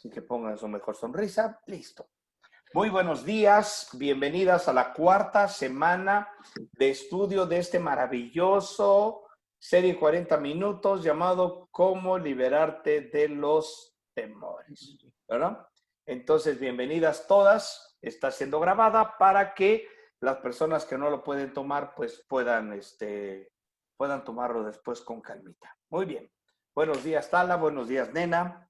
Así que pongan su mejor sonrisa. Listo. Muy buenos días. Bienvenidas a la cuarta semana de estudio de este maravilloso serie 40 minutos llamado Cómo liberarte de los temores. ¿Verdad? Entonces, bienvenidas todas. Está siendo grabada para que las personas que no lo pueden tomar, pues puedan tomarlo después con calmita. Muy bien. Buenos días, Tala. Buenos días, Nena.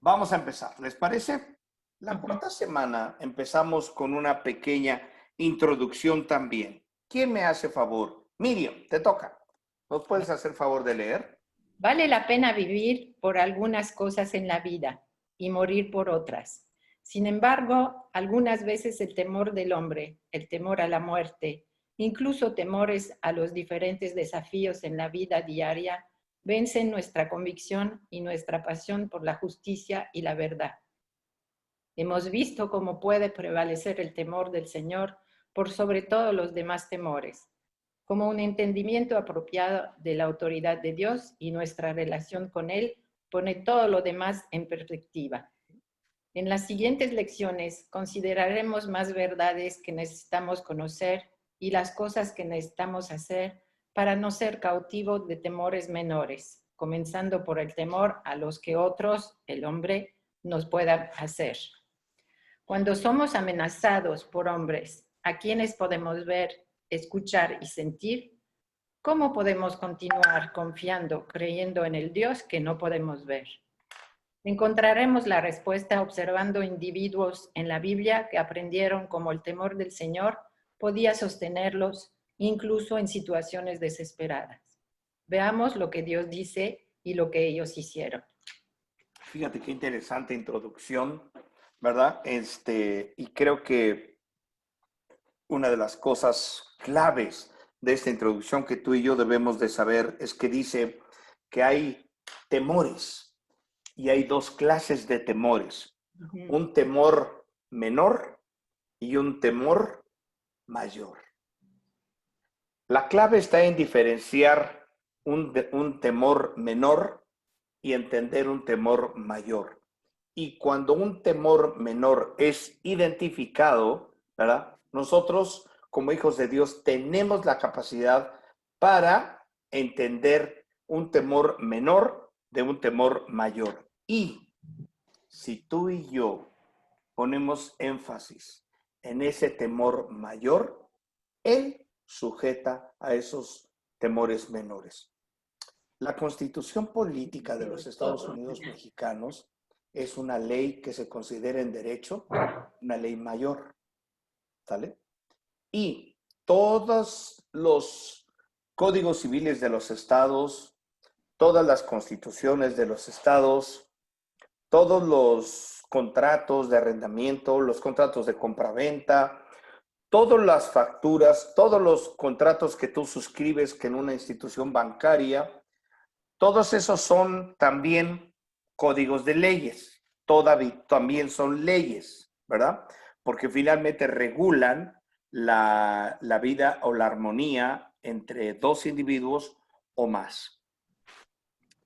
Vamos a empezar. ¿Les parece? La cuarta semana empezamos con una pequeña introducción también. ¿Quién me hace favor? Miriam, te toca. ¿Nos puedes hacer favor de leer? Vale la pena vivir por algunas cosas en la vida y morir por otras. Sin embargo, algunas veces el temor del hombre, el temor a la muerte, incluso temores a los diferentes desafíos en la vida diaria, vencen nuestra convicción y nuestra pasión por la justicia y la verdad. Hemos visto cómo puede prevalecer el temor del Señor por sobre todos los demás temores, como un entendimiento apropiado de la autoridad de Dios y nuestra relación con Él pone todo lo demás en perspectiva. En las siguientes lecciones consideraremos más verdades que necesitamos conocer y las cosas que necesitamos hacer para no ser cautivos de temores menores, comenzando por el temor a los que otros, el hombre, nos puedan hacer. Cuando somos amenazados por hombres, a quienes podemos ver, escuchar y sentir, ¿cómo podemos continuar confiando, creyendo en el Dios que no podemos ver? Encontraremos la respuesta observando individuos en la Biblia que aprendieron cómo el temor del Señor podía sostenerlos incluso en situaciones desesperadas. Veamos lo que Dios dice y lo que ellos hicieron. Fíjate qué interesante introducción, ¿verdad? Y creo que una de las cosas claves de esta introducción que tú y yo debemos de saber es que dice que hay temores y hay dos clases de temores. Un temor menor y un temor mayor. La clave está en diferenciar un temor menor y entender un temor mayor. Y cuando un temor menor es identificado, ¿verdad? Nosotros, como hijos de Dios, tenemos la capacidad para entender un temor menor de un temor mayor. Y si tú y yo ponemos énfasis en ese temor mayor, él sujeta a esos temores menores. La Constitución Política de los Estados Unidos Mexicanos es una ley que se considera en derecho una ley mayor, ¿sale? Y todos los códigos civiles de los estados, todas las constituciones de los estados, todos los contratos de arrendamiento, los contratos de compraventa, todas las facturas, todos los contratos que tú suscribes que en una institución bancaria, todos esos son también códigos de leyes, también son leyes, ¿verdad? Porque finalmente regulan la vida o la armonía entre dos individuos o más.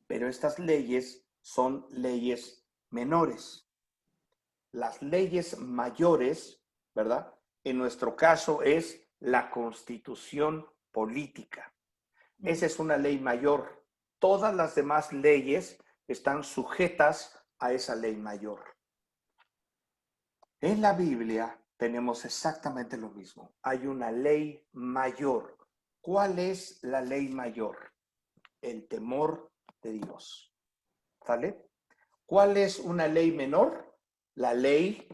Pero estas leyes son leyes menores. Las leyes mayores, ¿verdad? En nuestro caso es la Constitución Política. Esa es una ley mayor. Todas las demás leyes están sujetas a esa ley mayor. En la Biblia tenemos exactamente lo mismo. Hay una ley mayor. ¿Cuál es la ley mayor? El temor de Dios. ¿Sale? ¿Cuál es una ley menor? La ley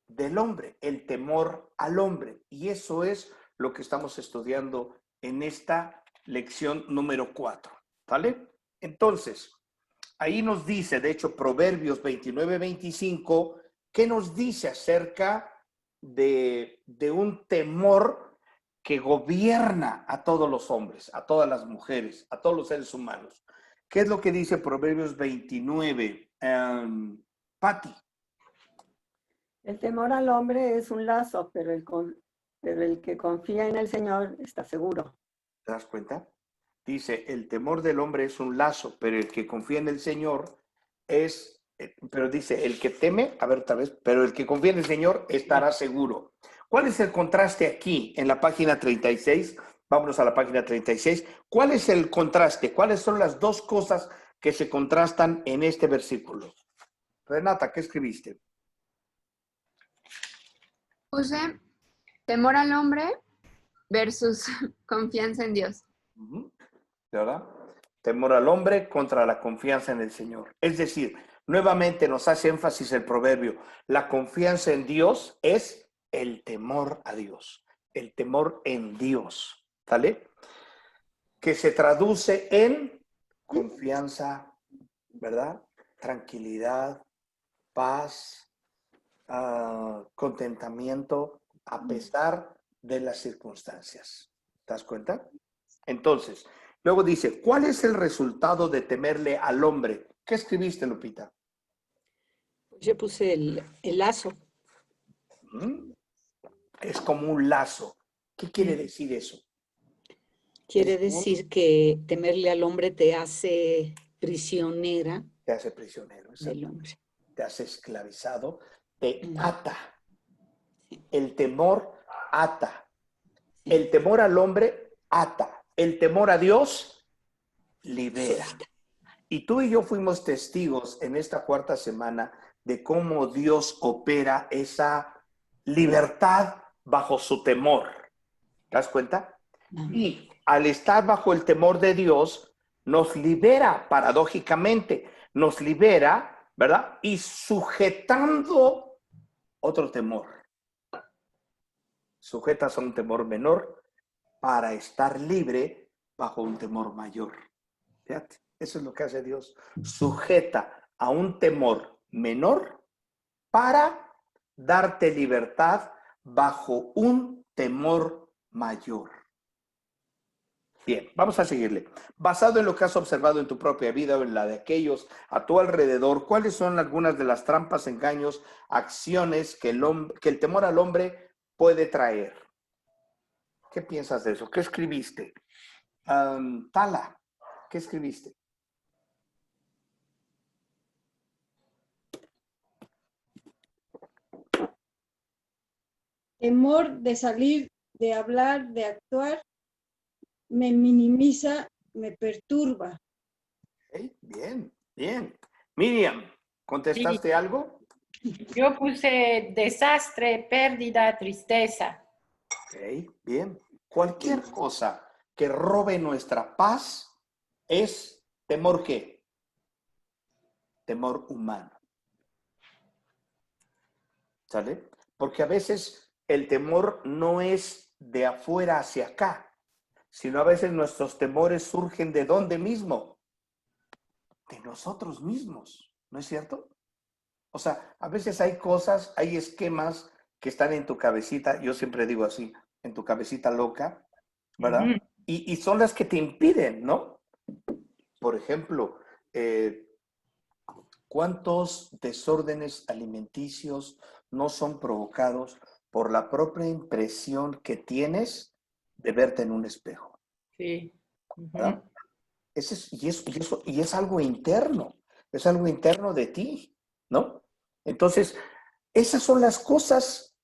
del hombre, el temor al hombre. Y eso es lo que estamos estudiando en esta lección número 4. ¿Vale? Entonces, ahí nos dice, de hecho, Proverbios 29-25, ¿qué nos dice acerca de un temor que gobierna a todos los hombres, a todas las mujeres, a todos los seres humanos? ¿Qué es lo que dice Proverbios 29? Patti. El temor al hombre es un lazo, pero el que confía en el Señor está seguro. ¿Te das cuenta? Dice, el temor del hombre es un lazo, pero el que confía en el Señor es pero dice, el que teme, a ver otra vez, pero el que confía en el Señor estará seguro. ¿Cuál es el contraste aquí en la página 36? Vámonos a la página 36. ¿Cuál es el contraste? ¿Cuáles son las dos cosas que se contrastan en este versículo? Renata, ¿qué escribiste? Puse temor al hombre versus confianza en Dios. ¿Verdad? Temor al hombre contra la confianza en el Señor. Es decir, nuevamente nos hace énfasis el proverbio. La confianza en Dios es el temor a Dios. El temor en Dios. ¿Vale? Que se traduce en confianza, ¿verdad? Tranquilidad, paz, contentamiento, a pesar de las circunstancias. ¿Te das cuenta? Entonces, luego dice, ¿cuál es el resultado de temerle al hombre? ¿Qué escribiste, Lupita? Yo puse el lazo. Es como un lazo. ¿Qué quiere decir eso? Quiere decir que temerle al hombre te hace prisionera Te hace prisionero, del hombre. te hace esclavizado, te ata. El temor ata. El temor al hombre ata. El temor a Dios libera. Y tú y yo fuimos testigos en esta cuarta semana de cómo Dios opera esa libertad bajo su temor. ¿Te das cuenta? Y al estar bajo el temor de Dios, nos libera, paradójicamente, nos libera, ¿verdad? Y sujetando otro temor. Sujetas a un temor menor para estar libre bajo un temor mayor. Fíjate, eso es lo que hace Dios. Sujeta a un temor menor para darte libertad bajo un temor mayor. Bien, vamos a seguirle. Basado en lo que has observado en tu propia vida o en la de aquellos a tu alrededor, ¿cuáles son algunas de las trampas, engaños, acciones que el temor al hombre puede traer? ¿Qué piensas de eso? ¿Qué escribiste? Tala, ¿qué escribiste? Temor de salir, de hablar, de actuar, me minimiza, me perturba. Okay, bien, bien. Miriam, ¿contestaste algo? Yo puse desastre, pérdida, tristeza. Ok, bien. Cualquier cosa que robe nuestra paz es temor ¿qué? Temor humano. ¿Sale? Porque a veces el temor no es de afuera hacia acá, sino a veces nuestros temores surgen de dónde mismo, de nosotros mismos, ¿no es cierto? O sea, a veces hay cosas, hay esquemas que están en tu cabecita, yo siempre digo así, en tu cabecita loca, ¿verdad? Y son las que te impiden, ¿no? Por ejemplo, ¿cuántos desórdenes alimenticios no son provocados por la propia impresión que tienes de verte en un espejo? Sí. ¿Verdad? Y es algo interno de ti, ¿no? Entonces, esas son las cosas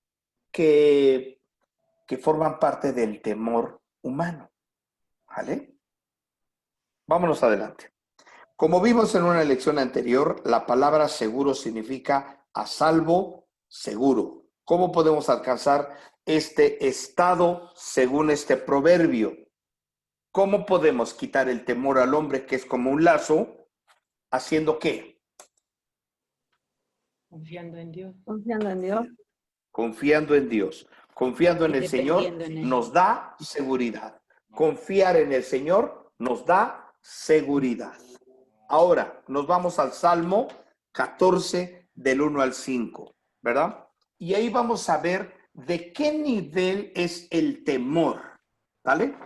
que forman parte del temor humano, ¿vale? Vámonos adelante. Como vimos en una lección anterior, la palabra seguro significa a salvo, seguro. ¿Cómo podemos alcanzar este estado según este proverbio? ¿Cómo podemos quitar el temor al hombre, que es como un lazo, haciendo qué? Confiando en Dios. Confiando en Dios. Confiando en Dios. Confiando en el Señor nos da seguridad. Confiar en el Señor nos da seguridad. Ahora nos vamos al Salmo 14 del 1 al 5, ¿verdad? Y ahí vamos a ver de qué nivel es el temor, ¿vale?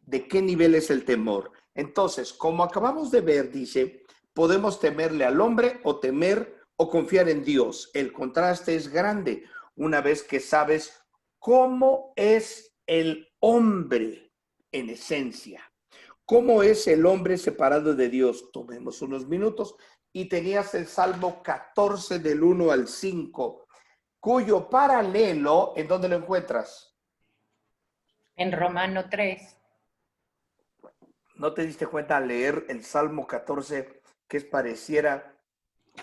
¿De qué nivel es el temor? Entonces, como acabamos de ver, dice, podemos temerle al hombre o temer o confiar en Dios. El contraste es grande una vez que sabes cómo es el hombre en esencia. ¿Cómo es el hombre separado de Dios? Tomemos unos minutos y tenías el Salmo 14 del 1 al 5, cuyo paralelo, ¿en dónde lo encuentras? En Romano 3. ¿No te diste cuenta al leer el Salmo 14 que pareciera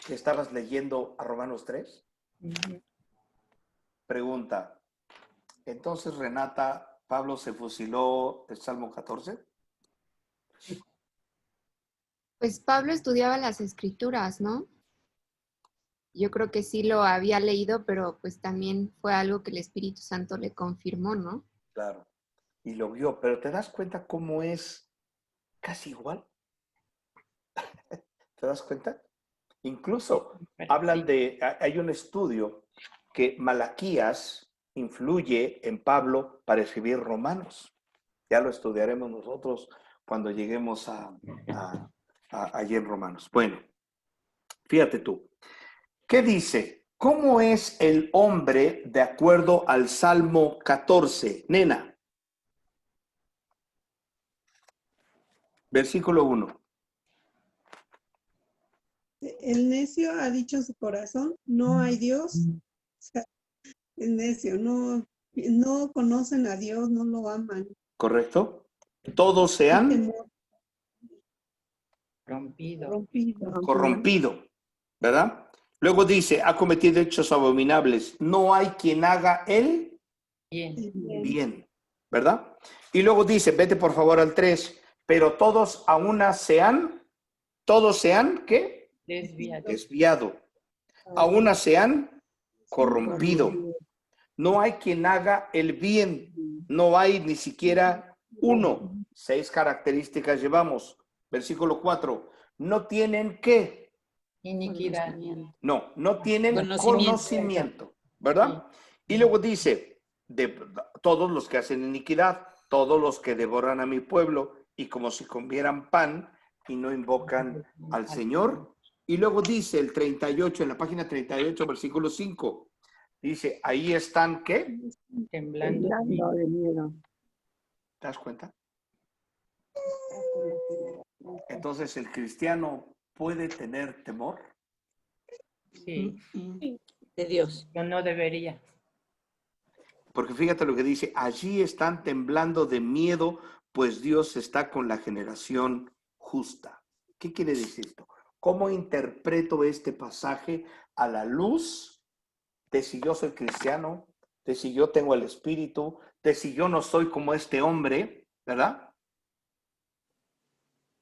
que estabas leyendo a Romanos 3? Pregunta. Entonces, Renata, ¿Pablo se fusiló el Salmo 14? Pues Pablo estudiaba las escrituras, ¿no? Yo creo que sí lo había leído, pero pues también fue algo que el Espíritu Santo le confirmó, ¿no? Claro. Y lo vio, pero ¿te das cuenta cómo es casi igual? ¿Te das cuenta? Incluso hablan de, hay un estudio que Malaquías influye en Pablo para escribir Romanos. Ya lo estudiaremos nosotros cuando lleguemos allí en Romanos. Bueno, fíjate tú. ¿Qué dice? ¿Cómo es el hombre de acuerdo al Salmo 14? Nena. Versículo 1. El necio ha dicho en su corazón, no hay Dios. O sea, el necio, no conocen a Dios, no lo aman. ¿Correcto? Todos se han Temor Rompido. corrompido, ¿verdad? Luego dice, ha cometido hechos abominables. No hay quien haga el Bien. bien, ¿verdad? Y luego dice, vete por favor al 3, pero todos a una todos se han, ¿qué? Desviado. Desviado. A una se han corrompido. No hay quien haga el bien. No hay ni siquiera uno. 6 características llevamos. Versículo 4. No tienen ¿qué? Iniquidad. No tienen conocimiento, ¿verdad? Sí. Y luego dice, de todos los que hacen iniquidad, todos los que devoran a mi pueblo, y como si comieran pan y no invocan al Señor. Y luego dice el 38, en la página 38, versículo 5, dice, ahí están, ¿qué? Temblando. De miedo. ¿Te das cuenta? Entonces, ¿el cristiano puede tener temor? Sí. De Dios. Yo no debería. Porque fíjate lo que dice, allí están temblando de miedo, pues Dios está con la generación justa. ¿Qué quiere decir esto? ¿Cómo interpreto este pasaje a la luz de si yo soy cristiano, de si yo tengo el Espíritu, de si yo no soy como este hombre, ¿verdad?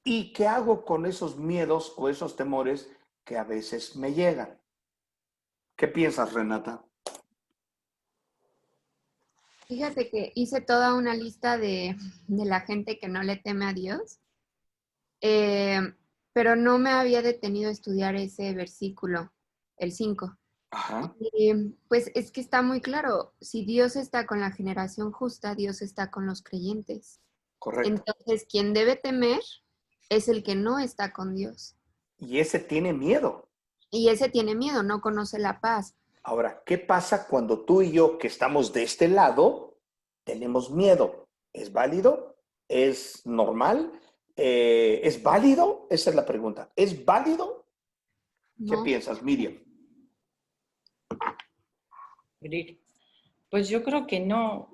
¿Y qué hago con esos miedos o esos temores que a veces me llegan? ¿Qué piensas, Renata? Fíjate que hice toda una lista de la gente que no le teme a Dios, pero no me había detenido a estudiar ese versículo, el 5. Ajá, Y pues es que está muy claro, si Dios está con la generación justa, Dios está con los creyentes. correcto. Entonces, quien debe temer es el que no está con Dios. Y ese tiene miedo. Y ese tiene miedo, no conoce la paz. Ahora, ¿qué pasa cuando tú y yo, que estamos de este lado, tenemos miedo? ¿Es válido? ¿Es normal? ¿Es válido? Esa es la pregunta. ¿Es válido? ¿Qué ¿No? piensas, Miriam? Pues yo creo que no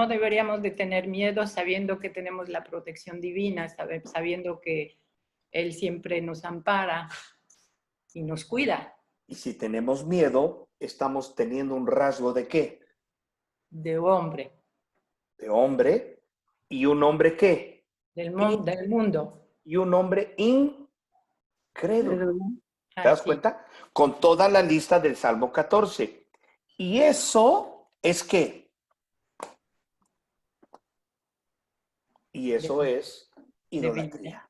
deberíamos de tener miedo sabiendo que tenemos la protección divina, sabiendo que Él siempre nos ampara y nos cuida. Y si tenemos miedo, estamos teniendo un rasgo ¿de qué? De hombre, De hombre. ¿Y un hombre qué? del mundo. Y un hombre incrédulo. ¿Te das Así. cuenta? Con toda la lista del Salmo 14. Y eso es ¿qué? Y eso es idolatría.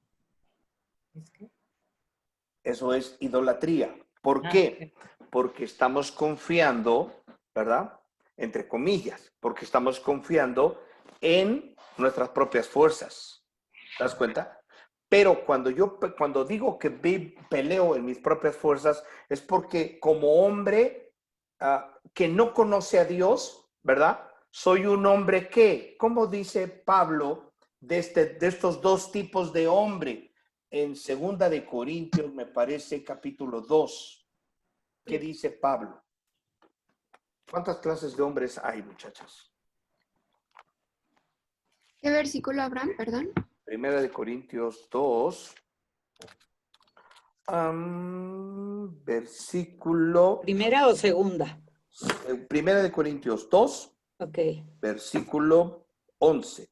Eso es idolatría. ¿Por qué? Porque estamos confiando, ¿verdad? Entre comillas, porque estamos confiando en nuestras propias fuerzas. ¿Te das cuenta? Pero cuando digo que peleo en mis propias fuerzas, es porque como hombre que no conoce a Dios, ¿verdad? Soy un hombre que, ¿cómo dice Pablo de estos dos tipos de hombre? en 2 de Corintios, me parece, capítulo 2. ¿Qué dice Pablo? ¿Cuántas clases de hombres hay, muchachas? ¿Qué versículo, Abraham? Perdón. 1 de Corintios 2, versículo, ¿Primera o segunda? 1 de Corintios 2, Ok. versículo 11.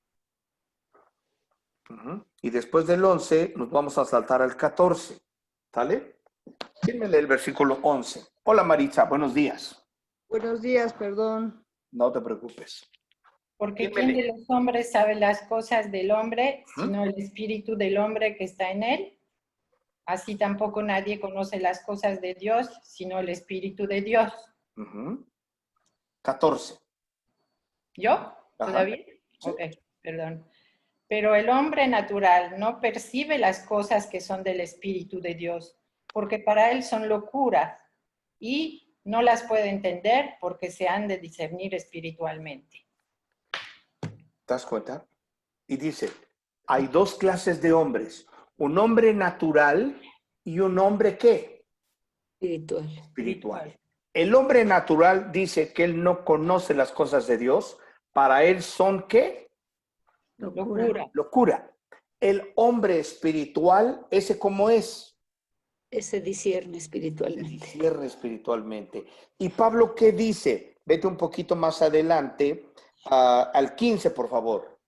Y después del 11 nos vamos a saltar al 14. ¿Sale? ¿Quién me lee el versículo 11? Hola Maritza, buenos días. Buenos días, perdón. No te preocupes. Porque ¿Quién me ¿quién de los hombres sabe las cosas del hombre, ¿Mm? sino el espíritu del hombre que está en él? Así tampoco nadie conoce las cosas de Dios, sino el espíritu de Dios. 14. ¿Yo? Ajá. ¿Todavía? Sí. Ok, perdón. Pero el hombre natural no percibe las cosas que son del espíritu de Dios, porque para él son locura y no las puede entender porque se han de discernir espiritualmente. ¿Te das cuenta? Y dice, hay dos clases de hombres, un hombre natural y un hombre ¿qué? Espiritual. Espiritual. El hombre natural dice que él no conoce las cosas de Dios, para él son ¿qué? Locura. Locura. El hombre espiritual, ¿ese cómo es? Ese discierne Se espiritualmente. discierne espiritualmente. ¿Y Pablo qué dice? Vete un poquito más adelante, al 15, por favor.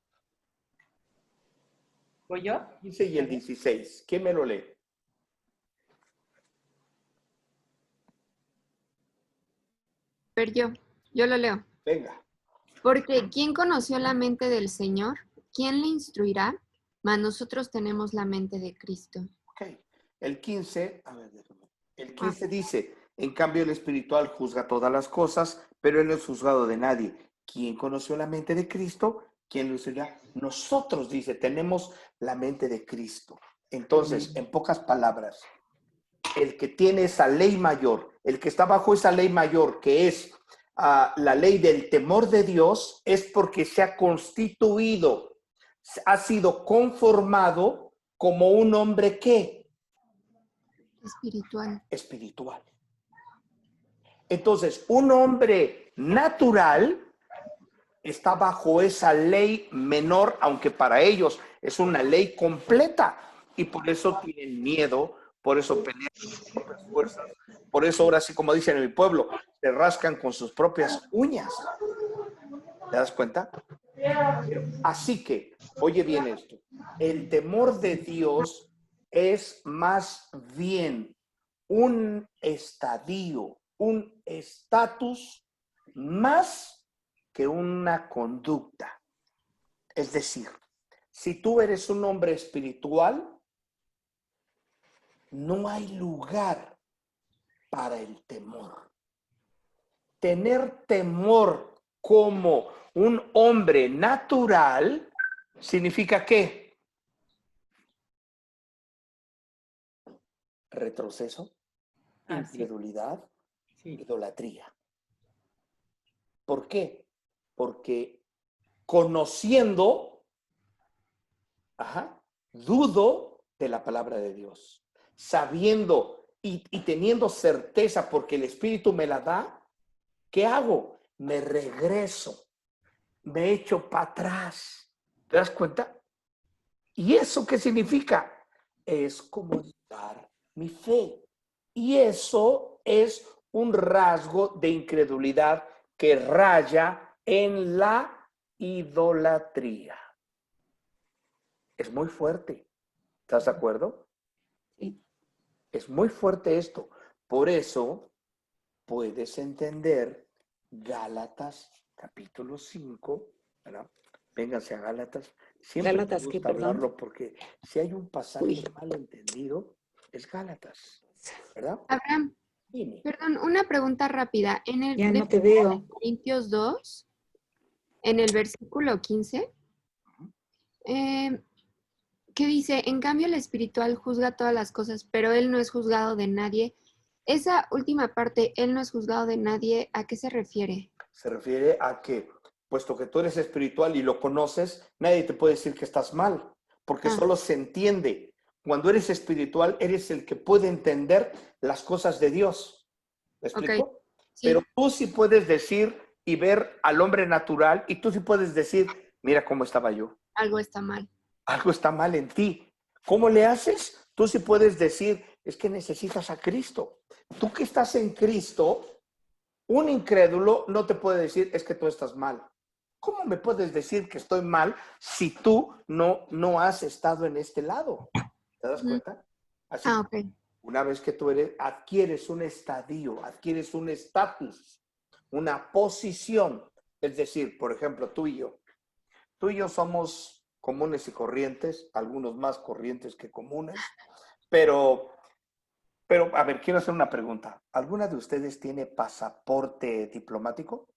¿Voy yo? 15 y el 16. ¿Quién me lo lee? Pero yo lo leo. Venga. Porque ¿quién conoció la mente del Señor? ¿Quién le instruirá? Mas nosotros tenemos la mente de Cristo. Ok. El 15, a ver, déjame. El 15 dice, en cambio el espiritual juzga todas las cosas, pero él no es juzgado de nadie. ¿Quién conoció la mente de Cristo? ¿Quién lo instruirá? Nosotros, dice, tenemos la mente de Cristo. Entonces, en pocas palabras, el que tiene esa ley mayor, el que está bajo esa ley mayor, que es la ley del temor de Dios, es porque se ha constituido, ha sido conformado como un hombre que Espiritual. espiritual. Entonces, un hombre natural está bajo esa ley menor, aunque para ellos es una ley completa, y por eso tienen miedo, por eso pelean con sus propias fuerzas, por eso ahora sí, como dicen en el pueblo, se rascan con sus propias uñas. ¿Te das cuenta? Así que, oye bien esto, el temor de Dios es más bien un estadio, un estatus más que una conducta. Es decir, si tú eres un hombre espiritual, no hay lugar para el temor. Tener temor como un hombre natural significa ¿qué? Retroceso, incredulidad, idolatría. ¿Por qué? Porque conociendo, dudo de la palabra de Dios. Sabiendo y teniendo certeza porque el Espíritu me la da, ¿qué hago? Me regreso, me echo para atrás. ¿Te das cuenta? ¿Y eso qué significa? Es comunicar mi fe. Y eso es un rasgo de incredulidad que raya en la idolatría. Es muy fuerte. ¿Estás de acuerdo? Sí. Es muy fuerte esto. Por eso puedes entender Gálatas capítulo 5, ¿verdad? Vénganse a Gálatas. Siempre Gálatas, me ¿qué, gusta perdón? hablarlo porque si hay un pasaje Uy. mal entendido, es Gálatas, ¿verdad? Abraham, Dime. perdón, una pregunta rápida. En el Ya de no te veo. Corintios 2, en el versículo 15, que dice, en cambio el espiritual juzga todas las cosas, pero él no es juzgado de nadie. Esa última parte, él no es juzgado de nadie, ¿a qué se refiere? Se refiere a que, puesto que tú eres espiritual y lo conoces, nadie te puede decir que estás mal, porque Ah. solo se entiende Cuando eres espiritual, eres el que puede entender las cosas de Dios. ¿Me explico? Sí. Pero tú sí puedes decir y ver al hombre natural y tú sí puedes decir, mira cómo estaba yo. Algo está mal. Algo está mal en ti. ¿Cómo le haces? Tú sí puedes decir, es que necesitas a Cristo. Tú que estás en Cristo, un incrédulo no te puede decir, es que tú estás mal. ¿Cómo me puedes decir que estoy mal si tú no has estado en este lado? ¿Te das cuenta? Así Ah, que ok. una vez que tú adquieres un estadio, adquieres un estatus, una posición, es decir, por ejemplo, tú y yo somos comunes y corrientes, algunos más corrientes que comunes, pero a ver, quiero hacer una pregunta. ¿Alguna de ustedes tiene pasaporte diplomático?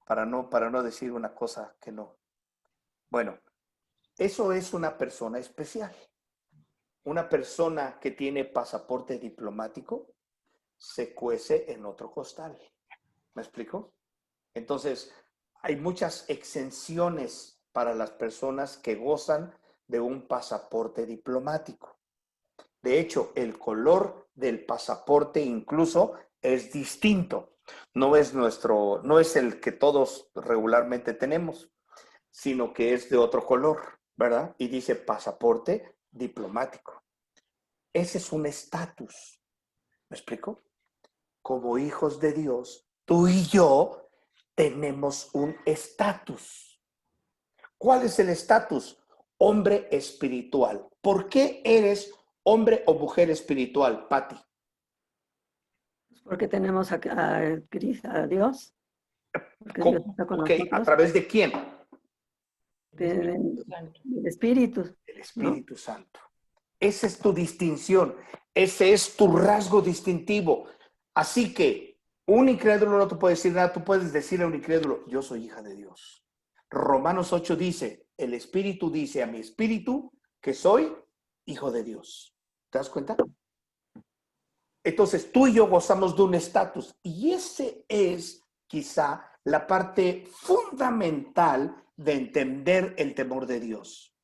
Para no decir una cosa que no. Bueno, eso es una persona especial. Una persona que tiene pasaporte diplomático se cuece en otro costal. ¿Me explico? Entonces, hay muchas exenciones para las personas que gozan de un pasaporte diplomático. De hecho, el color del pasaporte incluso es distinto. No es el que todos regularmente tenemos, sino que es de otro color, ¿verdad? Y dice pasaporte diplomático. Ese es un estatus. ¿Me explico? Como hijos de Dios, tú y yo tenemos un estatus. ¿Cuál es el estatus? Hombre espiritual. ¿Por qué eres hombre o mujer espiritual, Patti? Porque tenemos a Dios, porque Dios está con Ok, ¿a nosotros, través de quién? del Espíritu, El ¿no? Espíritu Santo. Esa es tu distinción, ese es tu rasgo distintivo. Así que un incrédulo no te puede decir nada, tú puedes decirle a un incrédulo, yo soy hija de Dios. Romanos 8 dice, el Espíritu dice a mi espíritu que soy hijo de Dios. ¿Te das cuenta? Entonces tú y yo gozamos de un estatus y ese es quizá la parte fundamental de entender el temor de Dios.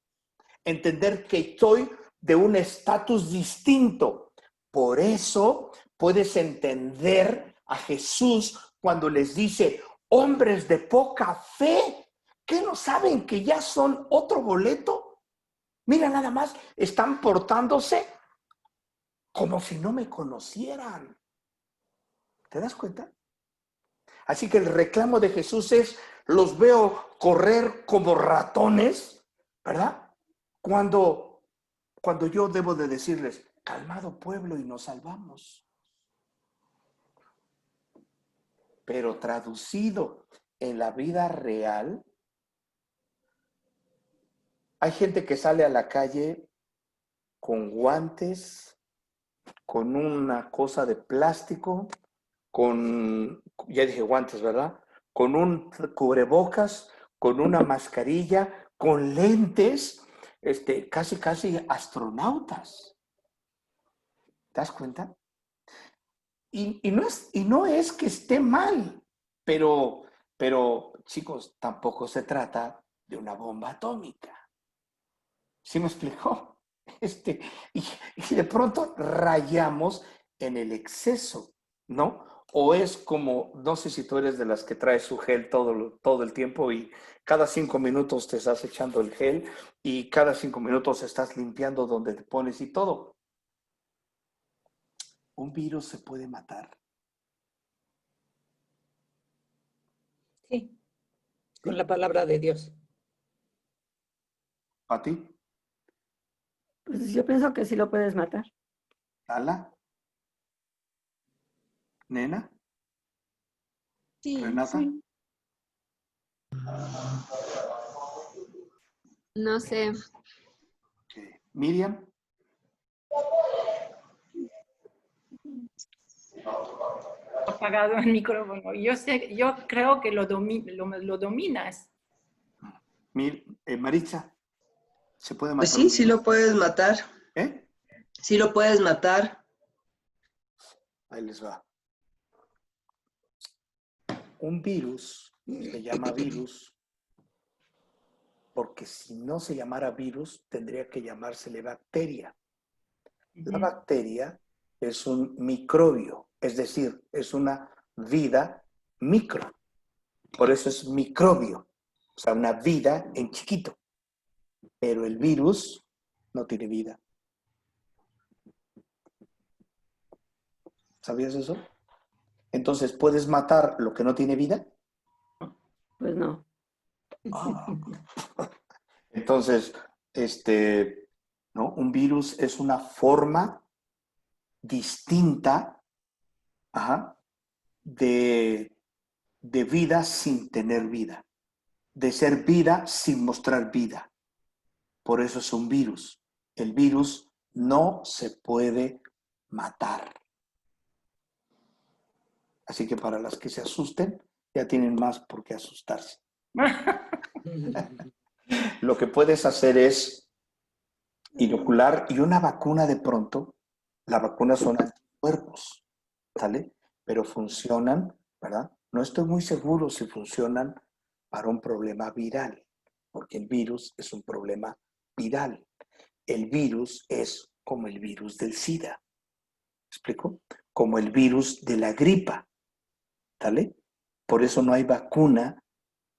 Entender que soy de un estatus distinto. Por eso puedes entender a Jesús cuando les dice, hombres de poca fe, ¿qué no saben que ya son otro boleto? Mira nada más, están portándose como si no me conocieran. ¿Te das cuenta? Así que el reclamo de Jesús es, los veo correr como ratones, ¿verdad? Cuando yo debo de decirles, calmado pueblo y nos salvamos. Pero traducido en la vida real, hay gente que sale a la calle con guantes, con una cosa de plástico, ya dije guantes, ¿verdad? Con un cubrebocas, con una mascarilla, con lentes, casi astronautas. ¿Te das cuenta? Y no es que esté mal, pero, chicos, tampoco se trata de una bomba atómica. ¿Sí me explicó? Y, y de pronto rayamos en el exceso, ¿no? O es como, no sé si tú eres de las que traes su gel todo el tiempo y cada 5 minutos te estás echando el gel y cada 5 minutos estás limpiando donde te pones y todo. ¿Un virus se puede matar? Sí, con la palabra de Dios. ¿A ti? Pues yo pienso que sí lo puedes matar. ¿Ala? ¿Nena? Sí, ¿Renata? sí. No sé. Okay. ¿Miriam? Apagado el micrófono. Yo creo que lo dominas. Maritza, ¿se puede Pues matar sí, un sí virus? lo puedes matar. ¿Eh? Sí lo puedes matar. Ahí les va. Un virus, se llama virus, Porque si no se llamara virus, tendría que llamársele bacteria. La bacteria es un microbio, es decir, es una vida micro. Por eso es microbio, o sea, una vida en chiquito. Pero el virus no tiene vida. ¿Sabías eso? Entonces, ¿puedes matar lo que no tiene vida? Pues no. Ah. Entonces, ¿no? Un virus es una forma distinta, ajá, de vida sin tener vida, de ser vida sin mostrar vida. Por eso es un virus. El virus no se puede matar. Así que para las que se asusten, ya tienen más por qué asustarse. Lo que puedes hacer es inocular y una vacuna de pronto, las vacunas son anticuerpos, ¿sale? Pero funcionan, ¿verdad? No estoy muy seguro si funcionan para un problema viral, porque el virus es un problema viral. El virus es como el virus del SIDA, ¿me explico? Como el virus de la gripa, ¿sale? Por eso no hay vacuna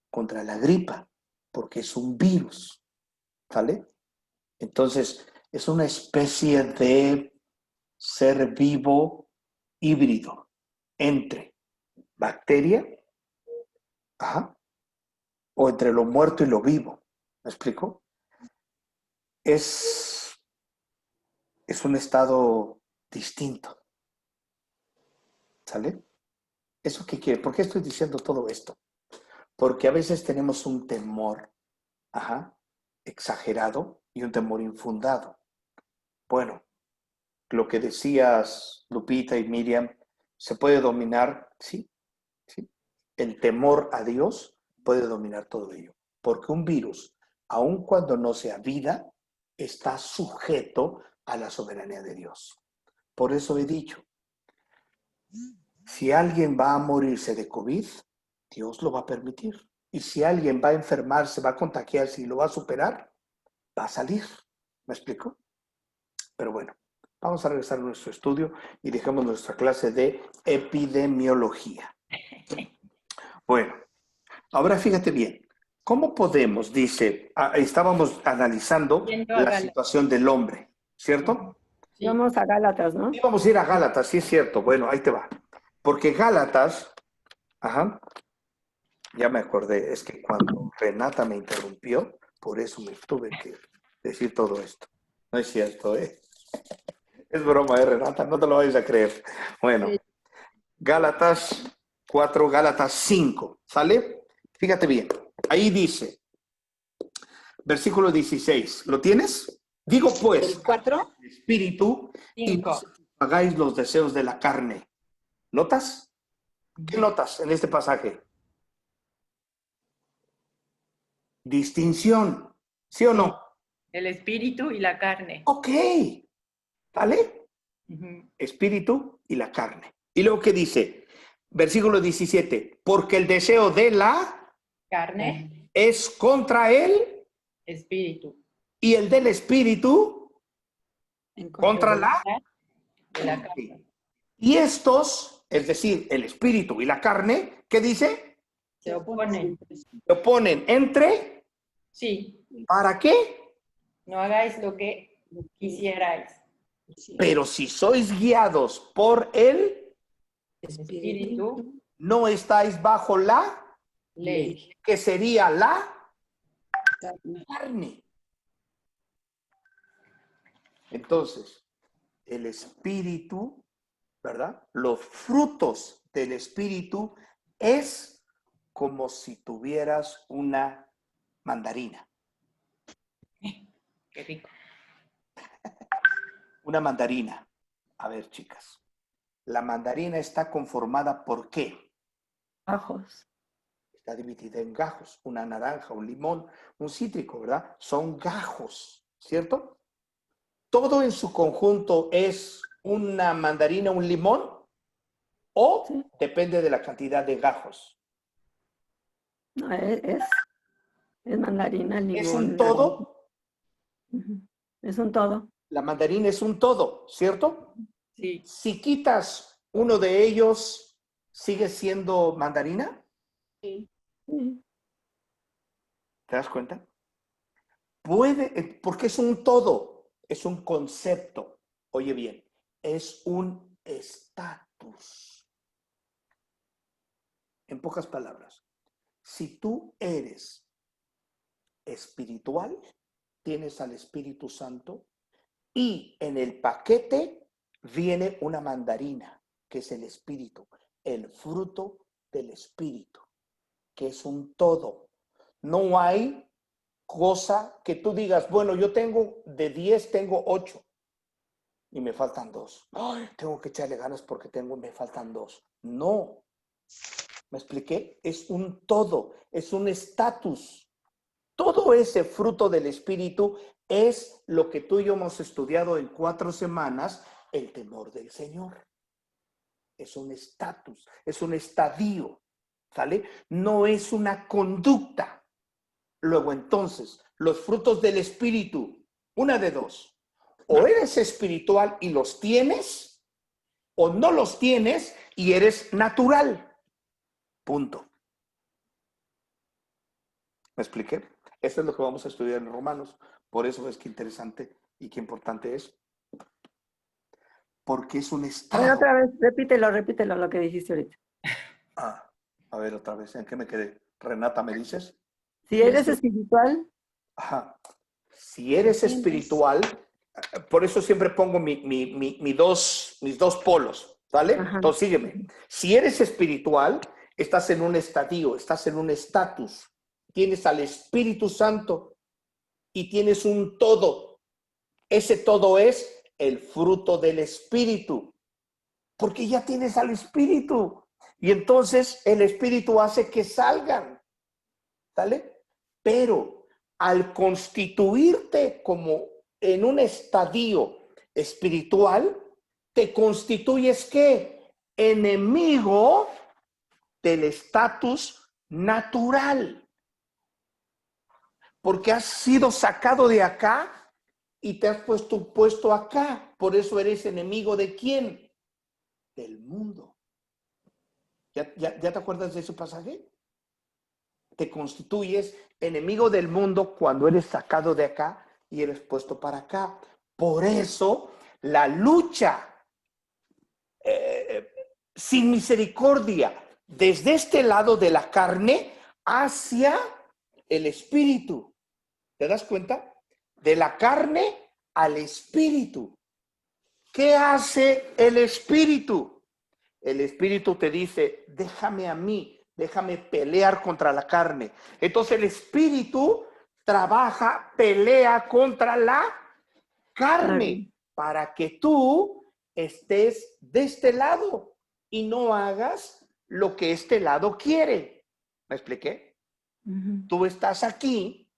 contra la gripa, porque es un virus, ¿sale? Entonces, es una especie de ser vivo híbrido entre bacteria, ajá, o entre lo muerto y lo vivo. ¿Me explico? Es un estado distinto. ¿Sale? ¿Eso qué quiere? ¿Por qué estoy diciendo todo esto? Porque a veces tenemos un temor, ajá, exagerado y un temor infundado. Bueno, lo que decías, Lupita y Miriam, ¿se puede dominar? Sí, sí. El temor a Dios puede dominar todo ello. Porque un virus, aun cuando no sea vida, está sujeto a la soberanía de Dios. Por eso he dicho, si alguien va a morirse de COVID, Dios lo va a permitir. Y si alguien va a enfermarse, va a contagiarse y lo va a superar, va a salir. ¿Me explico? Pero bueno, vamos a regresar a nuestro estudio y dejamos nuestra clase de epidemiología. Bueno, ahora fíjate bien. ¿Cómo podemos, dice, estábamos analizando Yendo a la Gálatas. situación del hombre, ¿cierto? Sí. Vamos a Gálatas, ¿no? Y vamos a ir a Gálatas, sí es cierto. Bueno, ahí te va. Porque Gálatas, ajá, ya me acordé, es que cuando Renata me interrumpió, por eso me tuve que decir todo esto. No es cierto, ¿eh? Es broma, Renata, no te lo vayas a creer. Bueno, Gálatas 4, Gálatas 5, ¿sale? Fíjate bien, ahí dice, versículo 16, ¿lo tienes? Digo pues, ¿El 4? espíritu, y no 5. hagáis los deseos de la carne. ¿Notas? ¿Qué notas en este pasaje? Distinción, ¿sí o no? El espíritu y la carne. Ok, ¿vale? Ujú. Espíritu y la carne. Y luego, ¿qué dice? Versículo 17, porque el deseo de la Carne, es contra él espíritu. y el del espíritu En contra la. De la carne. Y estos, es decir, el espíritu y la carne, ¿qué dice? Se oponen. Se oponen entre, Sí, ¿para qué? no hagáis lo que quisierais. Pero si sois guiados por él, Espíritu, no estáis bajo la, ley. que sería la carne. Entonces, el espíritu, ¿verdad? Los frutos del espíritu es como si tuvieras una mandarina. Qué rico. Una mandarina. A ver, chicas. La mandarina está conformada por ¿qué? Ajos. Está dividida en gajos. Una naranja, un limón, un cítrico, ¿verdad? Son gajos, ¿cierto? ¿Todo en su conjunto es una mandarina, un limón? ¿O Sí. depende de la cantidad de gajos? No, es Es mandarina, limón. ¿Es un naranja. todo? Ujú. Es un todo. La mandarina es un todo, ¿cierto? Sí. Si quitas uno de ellos, ¿sigue siendo mandarina? Sí. ¿Te das cuenta? Puede, porque es un todo, es un concepto. Oye bien, es un estatus. En pocas palabras, si tú eres espiritual, tienes al Espíritu Santo y en el paquete viene una mandarina, que es el Espíritu, el fruto del Espíritu, que es un todo. No hay cosa que tú digas, bueno, yo tengo de 10, tengo 8 y me faltan 2. Ay, tengo que echarle ganas porque me faltan 2. No, ¿me expliqué? Es un todo, es un estatus. Todo ese fruto del Espíritu es lo que tú y yo hemos estudiado en 4 semanas, el temor del Señor. Es un estatus, es un estadio, ¿sale? No es una conducta. Luego entonces, los frutos del Espíritu, una de dos. O eres espiritual y los tienes, o no los tienes y eres natural. Punto. ¿Me expliqué? Eso es lo que vamos a estudiar en Romanos. Por eso es que interesante y qué importante es. Porque es un A ver, estado. otra vez, repítelo lo que dijiste ahorita. Ah, a ver otra vez, ¿en qué me quedé? Renata, ¿me dices? Si eres espiritual, Ajá. Si eres ¿Entiendes? espiritual, por eso siempre pongo mis dos polos, ¿vale? Ajá. Entonces sígueme. Si eres espiritual, estás en un estadio, estás en un estatus. Tienes al Espíritu Santo y tienes un todo. Ese todo es el fruto del Espíritu, porque ya tienes al Espíritu. Y entonces el Espíritu hace que salgan, ¿sale? Pero al constituirte como en un estadio espiritual, te constituyes ¿qué? Enemigo del estatus natural. Porque has sido sacado de acá y te has puesto acá. Por eso eres enemigo ¿de quién? Del mundo. ¿Ya te acuerdas de ese pasaje? Te constituyes enemigo del mundo cuando eres sacado de acá y eres puesto para acá. Por eso la lucha sin misericordia desde este lado de la carne hacia el espíritu. ¿Te das cuenta? De la carne al espíritu. ¿Qué hace el espíritu? El espíritu te dice, déjame a mí, déjame pelear contra la carne. Entonces el espíritu trabaja, pelea contra la carne para que tú estés de este lado y no hagas lo que este lado quiere. ¿Me expliqué? Tú estás aquí,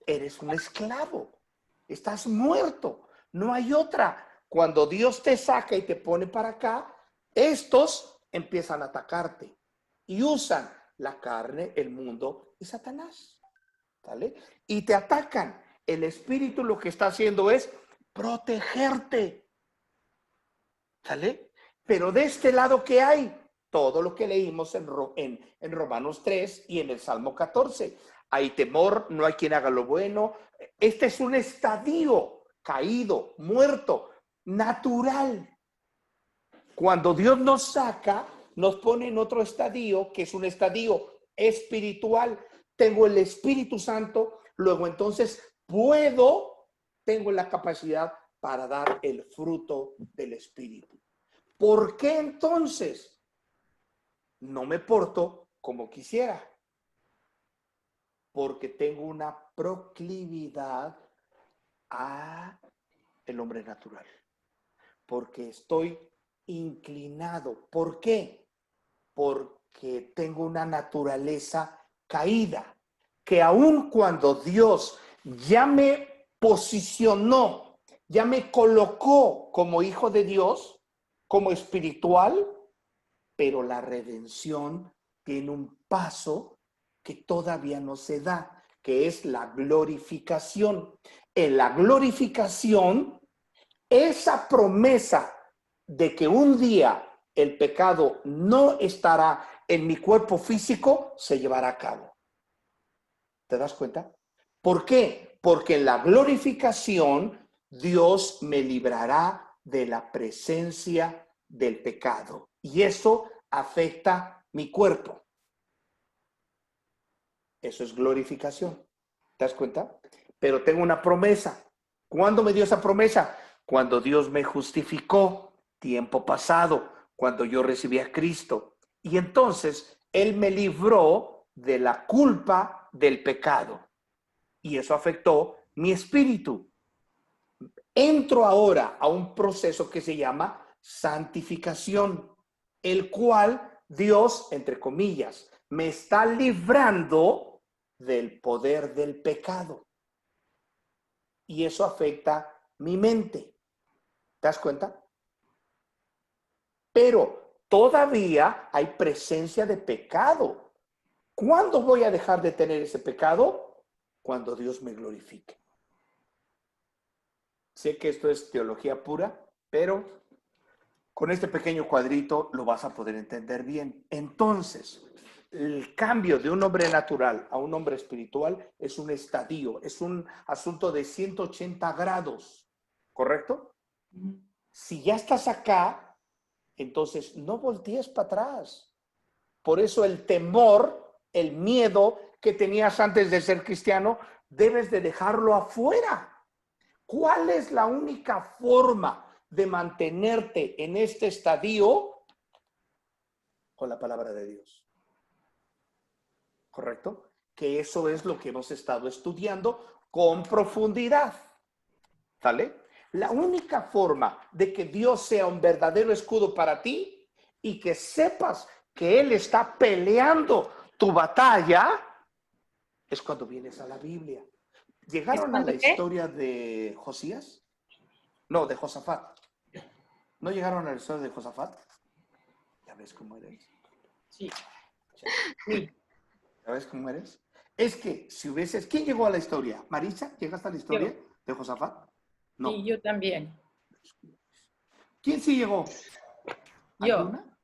eres un esclavo, estás muerto, no hay otra. Cuando Dios te saca y te pone para acá, estos empiezan a atacarte y usan la carne, el mundo y Satanás, ¿vale? Y te atacan. El espíritu lo que está haciendo es protegerte, ¿sale? Pero de este lado, ¿qué hay? Todo lo que leímos en Romanos 3 y en el Salmo 14. Hay temor, no hay quien haga lo bueno. Este es un estadio caído, muerto, natural. Cuando Dios nos saca, nos pone en otro estadio, que es un estadio espiritual. Tengo el Espíritu Santo, luego entonces tengo la capacidad para dar el fruto del Espíritu. ¿Por qué entonces no me porto como quisiera? Porque tengo una proclividad a el hombre natural. Porque estoy inclinado. ¿Por qué? Porque tengo una naturaleza caída. Que aun cuando Dios ya me posicionó, ya me colocó como hijo de Dios, como espiritual, pero la redención tiene un paso que todavía no se da, que es la glorificación. En la glorificación, esa promesa de que un día el pecado no estará en mi cuerpo físico se llevará a cabo. ¿Te das cuenta? ¿Por qué? Porque en la glorificación Dios me librará de la presencia del pecado y eso afecta mi cuerpo. Eso es glorificación. ¿Te das cuenta? Pero tengo una promesa. ¿Cuándo me dio esa promesa? Cuando Dios me justificó, tiempo pasado, cuando yo recibí a Cristo. Y entonces Él me libró de la culpa del pecado. Y eso afectó mi espíritu. Entro ahora a un proceso que se llama santificación, el cual Dios, entre comillas, me está librando del poder del pecado. Y eso afecta mi mente. ¿Te das cuenta? Pero todavía hay presencia de pecado. ¿Cuándo voy a dejar de tener ese pecado? Cuando Dios me glorifique. Sé que esto es teología pura, pero con este pequeño cuadrito lo vas a poder entender bien. Entonces, el cambio de un hombre natural a un hombre espiritual es un estadio, es un asunto de 180 grados, ¿correcto? Si ya estás acá, entonces no voltees para atrás. Por eso el temor, el miedo que tenías antes de ser cristiano, debes de dejarlo afuera. ¿Cuál es la única forma de mantenerte en este estadio? Con la palabra de Dios. ¿Correcto? Que eso es lo que hemos estado estudiando con profundidad. ¿Sale? La única forma de que Dios sea un verdadero escudo para ti y que sepas que Él está peleando tu batalla es cuando vienes a la Biblia. ¿Llegaron a la historia de Josías? No, de Josafat. ¿No llegaron a la historia de Josafat? ¿Ya ves cómo eres? Sí. Sí. ¿Ya ves cómo eres? Es que si hubieses... ¿Quién llegó a la historia? ¿Marisa? ¿Llegaste a la historia de Josafat? No. Sí, yo también. ¿Quién sí llegó? Yo. ¿Alguna?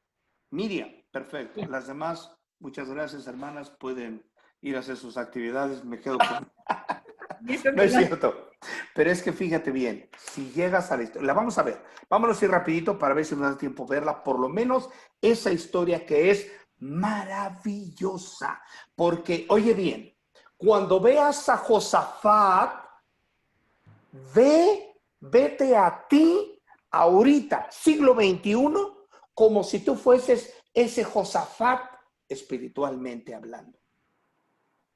Miriam, perfecto. Las demás, muchas gracias, hermanas. Pueden ir a hacer sus actividades. Me quedo con... No es cierto. Pero es que fíjate bien, si llegas a la historia, la vamos a ver. Vámonos a ir rapidito para ver si nos da tiempo verla. Por lo menos esa historia que es maravillosa. Porque, oye bien, cuando veas a Josafat, vete a ti ahorita, siglo XXI, como si tú fueses ese Josafat espiritualmente hablando.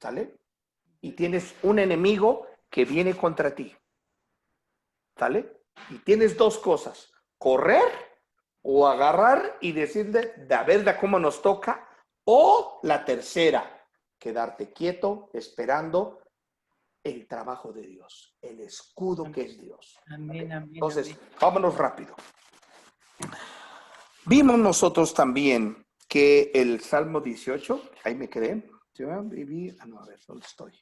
¿Sale? Y tienes un enemigo que viene contra ti. ¿Sale? Y tienes dos cosas, correr o agarrar y decirle de a ver cómo nos toca, o la tercera, quedarte quieto esperando el trabajo de Dios, el escudo que es Dios. Amén, amén. Entonces, amén. vámonos rápido. Vimos nosotros también que el Salmo 18, ahí me quedé, a ver, ¿dónde estoy?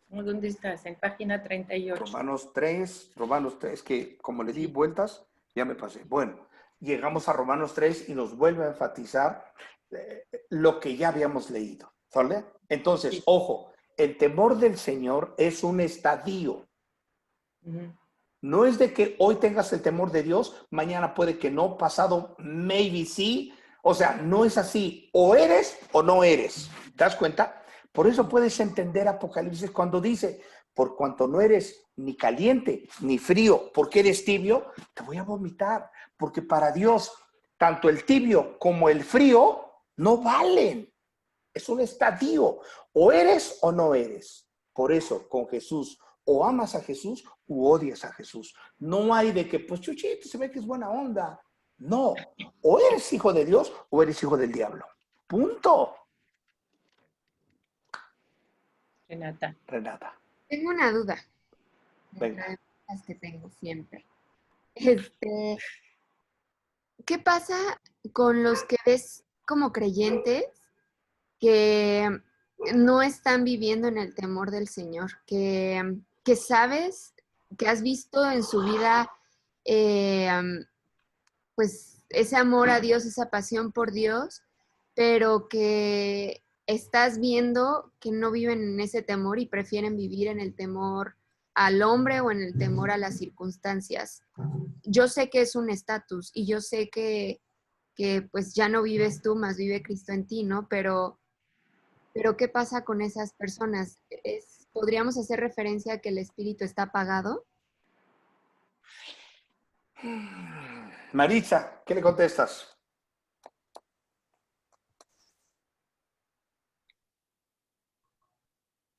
¿Dónde estás? En página 38. Romanos 3, que como le di vueltas, ya me pasé. Bueno, llegamos a Romanos 3 y nos vuelve a enfatizar lo que ya habíamos leído. ¿Sale? Entonces, Sí. ojo, el temor del Señor es un estadio. No es de que hoy tengas el temor de Dios, mañana puede que no, pasado maybe sí. O sea, no es así. O eres o no eres. ¿Te das cuenta? Por eso puedes entender Apocalipsis cuando dice, por cuanto no eres ni caliente ni frío, porque eres tibio, te voy a vomitar. Porque para Dios, tanto el tibio como el frío no valen. Es un estadio. O eres o no eres. Por eso, con Jesús, o amas a Jesús u odias a Jesús. No hay de que, pues Chuchito, se ve que es buena onda. No. O eres hijo de Dios o eres hijo del diablo. Punto. Renata. Tengo una duda. Venga. Dentro de las que tengo siempre. ¿Qué pasa con los que ves como creyentes que no están viviendo en el temor del Señor, que sabes, que has visto en su vida, pues ese amor a Dios, esa pasión por Dios, pero que estás viendo que no viven en ese temor y prefieren vivir en el temor al hombre o en el temor a las circunstancias. Yo sé que es un estatus y yo sé que pues ya no vives tú, más vive Cristo en ti, ¿no? Pero ¿qué pasa con esas personas? ¿Podríamos hacer referencia a que el espíritu está apagado? Maritza, ¿qué le contestas?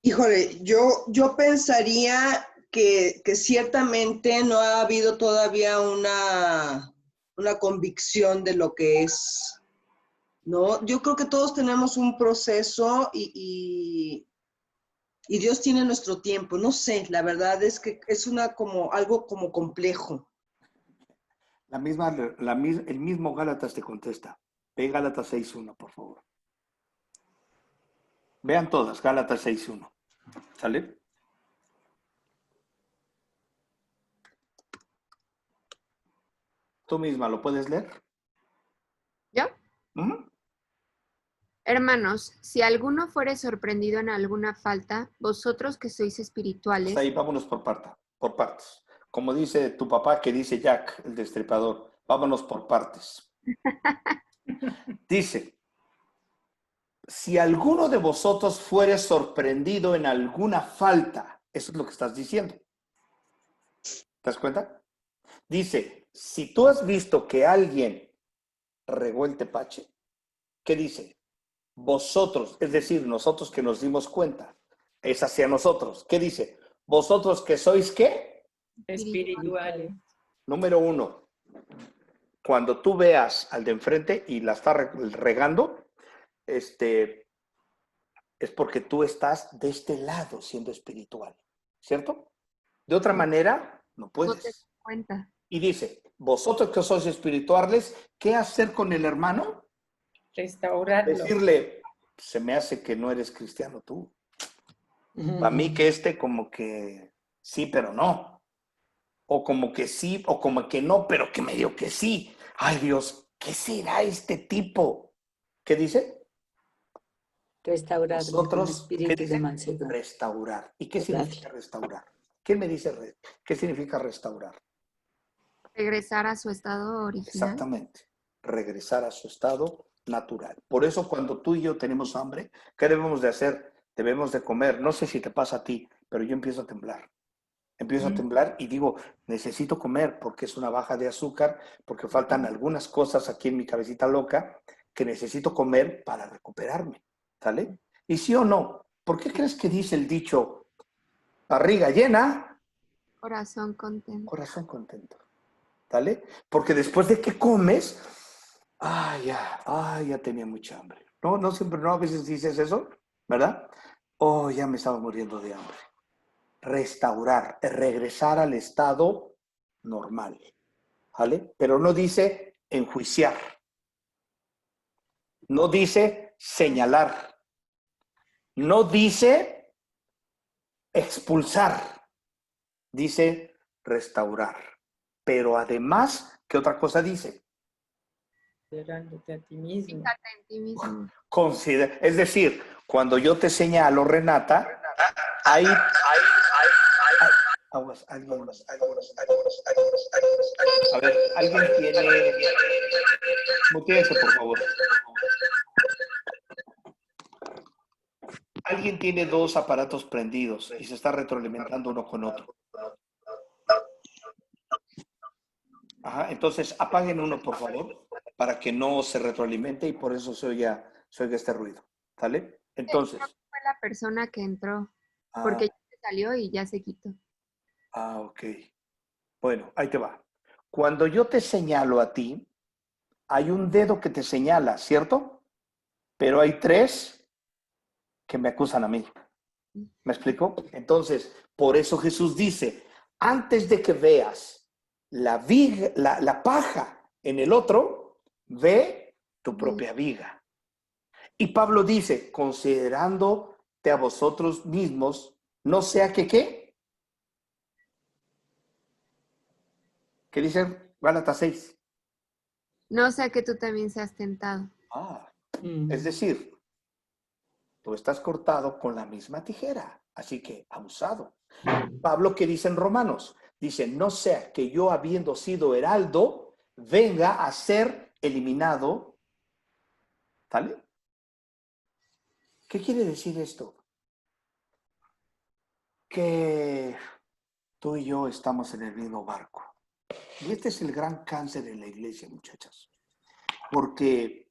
Híjole, yo pensaría que ciertamente no ha habido todavía una convicción de lo que es, ¿no? Yo creo que todos tenemos un proceso y Dios tiene nuestro tiempo. No sé, la verdad es que es algo como complejo. El mismo Gálatas te contesta. Ve Gálatas 6.1, por favor. Vean todas, Gálatas 6.1. ¿Sale? Tú misma, ¿lo puedes leer? ¿Yo? ¿Mm? Hermanos, si alguno fuere sorprendido en alguna falta, vosotros que sois espirituales. Hasta ahí, vámonos por partes. Como dice tu papá, que dice Jack, el destripador, vámonos por partes. Dice, si alguno de vosotros fuere sorprendido en alguna falta, eso es lo que estás diciendo. ¿Te das cuenta? Dice, si tú has visto que alguien regó el tepache, ¿qué dice? Vosotros, es decir, nosotros que nos dimos cuenta, es hacia nosotros. ¿Qué dice? Vosotros que sois, ¿qué? Espirituales. Número 1, cuando tú veas al de enfrente y la está regando, es porque tú estás de este lado siendo espiritual, ¿cierto? De otra manera, no No te das puedes. cuenta. Y dice, vosotros que sois espirituales, ¿qué hacer con el hermano? Restaurarlo. Decirle, se me hace que no eres cristiano tú. Para mí que como que sí, pero no. O como que sí, o como que no, pero que medio que sí. Ay, Dios, ¿qué será este tipo? ¿Qué dice? Restaurarle con Nosotros, ¿qué espíritu de dice? mansedumbre. Restaurar. ¿Y qué Darle. significa restaurar? ¿Quién me dice qué significa restaurar? Regresar a su estado original. Exactamente. Regresar a su estado natural. Por eso cuando tú y yo tenemos hambre, ¿qué debemos de hacer? Debemos de comer. No sé si te pasa a ti, pero yo empiezo a temblar. Empiezo a temblar y digo, necesito comer porque es una baja de azúcar, porque faltan algunas cosas aquí en mi cabecita loca que necesito comer para recuperarme. ¿Sale? ¿Y sí o no? ¿Por qué crees que dice el dicho, barriga llena, Corazón contento. corazón contento? ¿Sale? Porque después de que comes, ya tenía mucha hambre. No siempre, no, a veces dices eso, ¿verdad? Oh, ya me estaba muriendo de hambre. Restaurar, regresar al estado normal, ¿vale? Pero no dice enjuiciar, no dice señalar, no dice expulsar, dice restaurar. Pero además, ¿qué otra cosa dice? Considerándote a ti mismo. Fíjate en ti mismo. Es decir, cuando yo te señalo, Renata, hay aguas, alguien. A ver, alguien tiene. Mutéense, por favor. Alguien tiene dos aparatos prendidos y se está retroalimentando uno con otro. Ajá, entonces apaguen uno, por favor, para que no se retroalimente y por eso se oiga este ruido. ¿Sale? Entonces. Fue la persona que entró, porque ya se salió y ya se quitó. Ok. Bueno, ahí te va. Cuando yo te señalo a ti, hay un dedo que te señala, ¿cierto? Pero hay tres que me acusan a mí. ¿Me explico? Entonces, por eso Jesús dice, antes de que veas la paja en el otro, ve tu propia viga. Y Pablo dice, considerándote a vosotros mismos, no sea que ¿qué? ¿Qué dice Gálatas 6? No sea que tú también seas tentado. Es decir, tú estás cortado con la misma tijera, así que abusado. Pablo, ¿qué dice en Romanos? Dice, no sea que yo, habiendo sido heraldo, venga a ser eliminado. ¿Vale? ¿Qué quiere decir esto? Que tú y yo estamos en el mismo barco. Y este es el gran cáncer en la iglesia, muchachas. Porque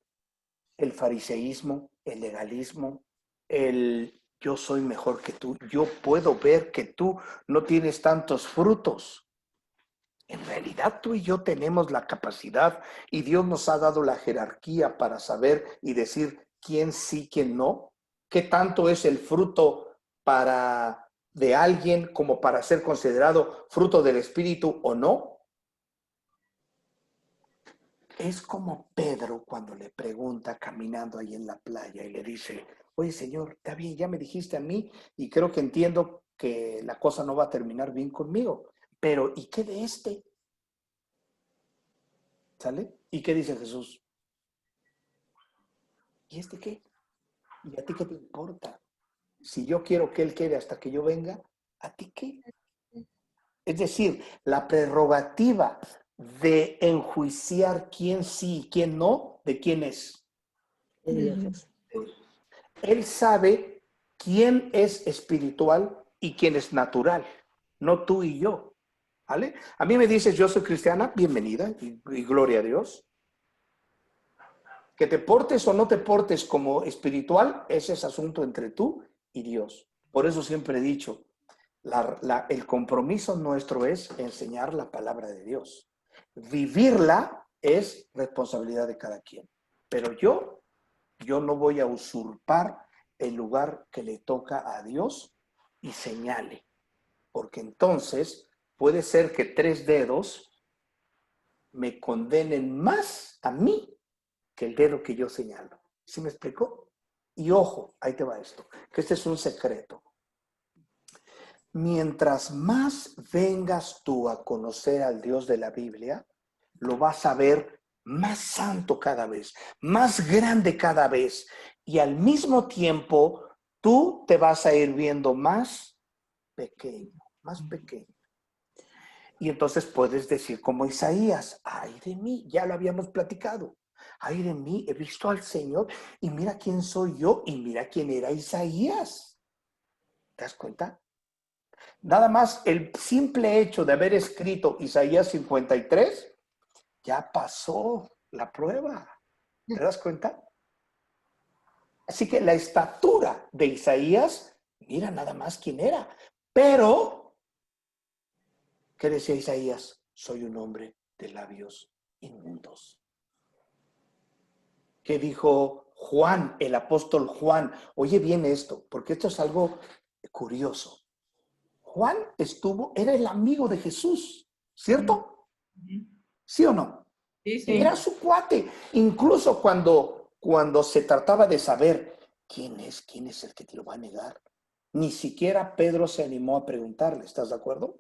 el fariseísmo, el legalismo, el yo soy mejor que tú, yo puedo ver que tú no tienes tantos frutos. En realidad tú y yo tenemos la capacidad y Dios nos ha dado la jerarquía para saber y decir quién sí, quién no. ¿Qué tanto es el fruto de alguien como para ser considerado fruto del Espíritu o no? Es como Pedro cuando le pregunta caminando ahí en la playa y le dice, oye Señor, está bien, ya me dijiste a mí y creo que entiendo que la cosa no va a terminar bien conmigo, pero ¿y qué de este? ¿Sale? ¿Y qué dice Jesús? ¿Y este qué? ¿Y a ti qué te importa? Si yo quiero que él quede hasta que yo venga, ¿a ti qué? Es decir, la prerrogativa de enjuiciar quién sí y quién no, ¿de quién es? De Dios. Él sabe quién es espiritual y quién es natural, no tú y yo. ¿Vale? A mí me dices, yo soy cristiana, bienvenida y gloria a Dios. Que te portes o no te portes como espiritual, ese es asunto entre tú y Dios. Por eso siempre he dicho, el compromiso nuestro es enseñar la palabra de Dios. Vivirla es responsabilidad de cada quien. Pero yo no voy a usurpar el lugar que le toca a Dios y señale. Porque entonces puede ser que 3 dedos me condenen más a mí que el dedo que yo señalo. ¿Sí me explicó? Y ojo, ahí te va esto, que este es un secreto. Mientras más vengas tú a conocer al Dios de la Biblia, lo vas a ver más santo cada vez, más grande cada vez. Y al mismo tiempo, tú te vas a ir viendo más pequeño, más pequeño. Y entonces puedes decir como Isaías, ay de mí, ya lo habíamos platicado. Ay de mí, he visto al Señor y mira quién soy yo y mira quién era Isaías. ¿Te das cuenta? Nada más el simple hecho de haber escrito Isaías 53, ya pasó la prueba. ¿Te das cuenta? Así que la estatura de Isaías, mira nada más quién era. Pero, ¿qué decía Isaías? Soy un hombre de labios inmundos. ¿Qué dijo Juan, el apóstol Juan? Oye bien esto, porque esto es algo curioso. Juan era el amigo de Jesús, ¿cierto? ¿Sí o no? Sí, sí. Era su cuate. Incluso cuando se trataba de saber quién es el que te lo va a negar, ni siquiera Pedro se animó a preguntarle, ¿estás de acuerdo?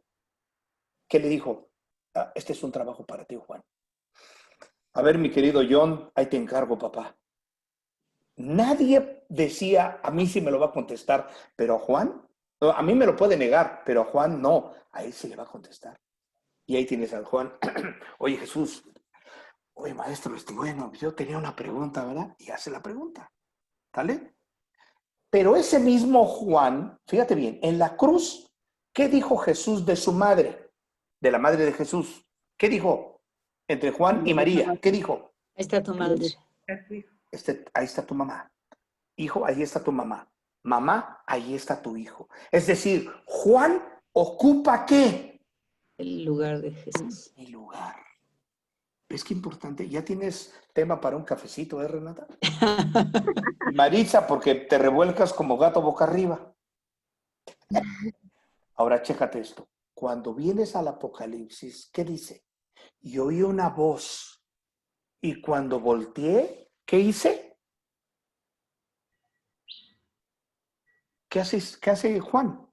Que le dijo, este es un trabajo para ti, Juan. A ver, mi querido John, ahí te encargo, papá. Nadie decía, a mí sí me lo va a contestar, pero a Juan, a mí me lo puede negar, pero a Juan no, a él sí le va a contestar. Y ahí tienes al Juan, oye Jesús, oye maestro, bueno, yo tenía una pregunta, ¿verdad? Y hace la pregunta, ¿vale? Pero ese mismo Juan, fíjate bien, en la cruz, ¿qué dijo Jesús de su madre? De la madre de Jesús. ¿Qué dijo? Entre Juan y María, ¿qué dijo? Ahí está tu madre. Ahí está tu mamá. Hijo, ahí está tu mamá. Mamá, ahí está tu hijo. Es decir, Juan ocupa ¿qué? El lugar de Jesús. Mi lugar. ¿Ves qué importante? Ya tienes tema para un cafecito, Renata? Maritza, porque te revuelcas como gato boca arriba. Ahora, chécate esto. Cuando vienes al Apocalipsis, ¿qué dice? Y oí una voz. Y cuando volteé, ¿qué hice? ¿Qué hace Juan?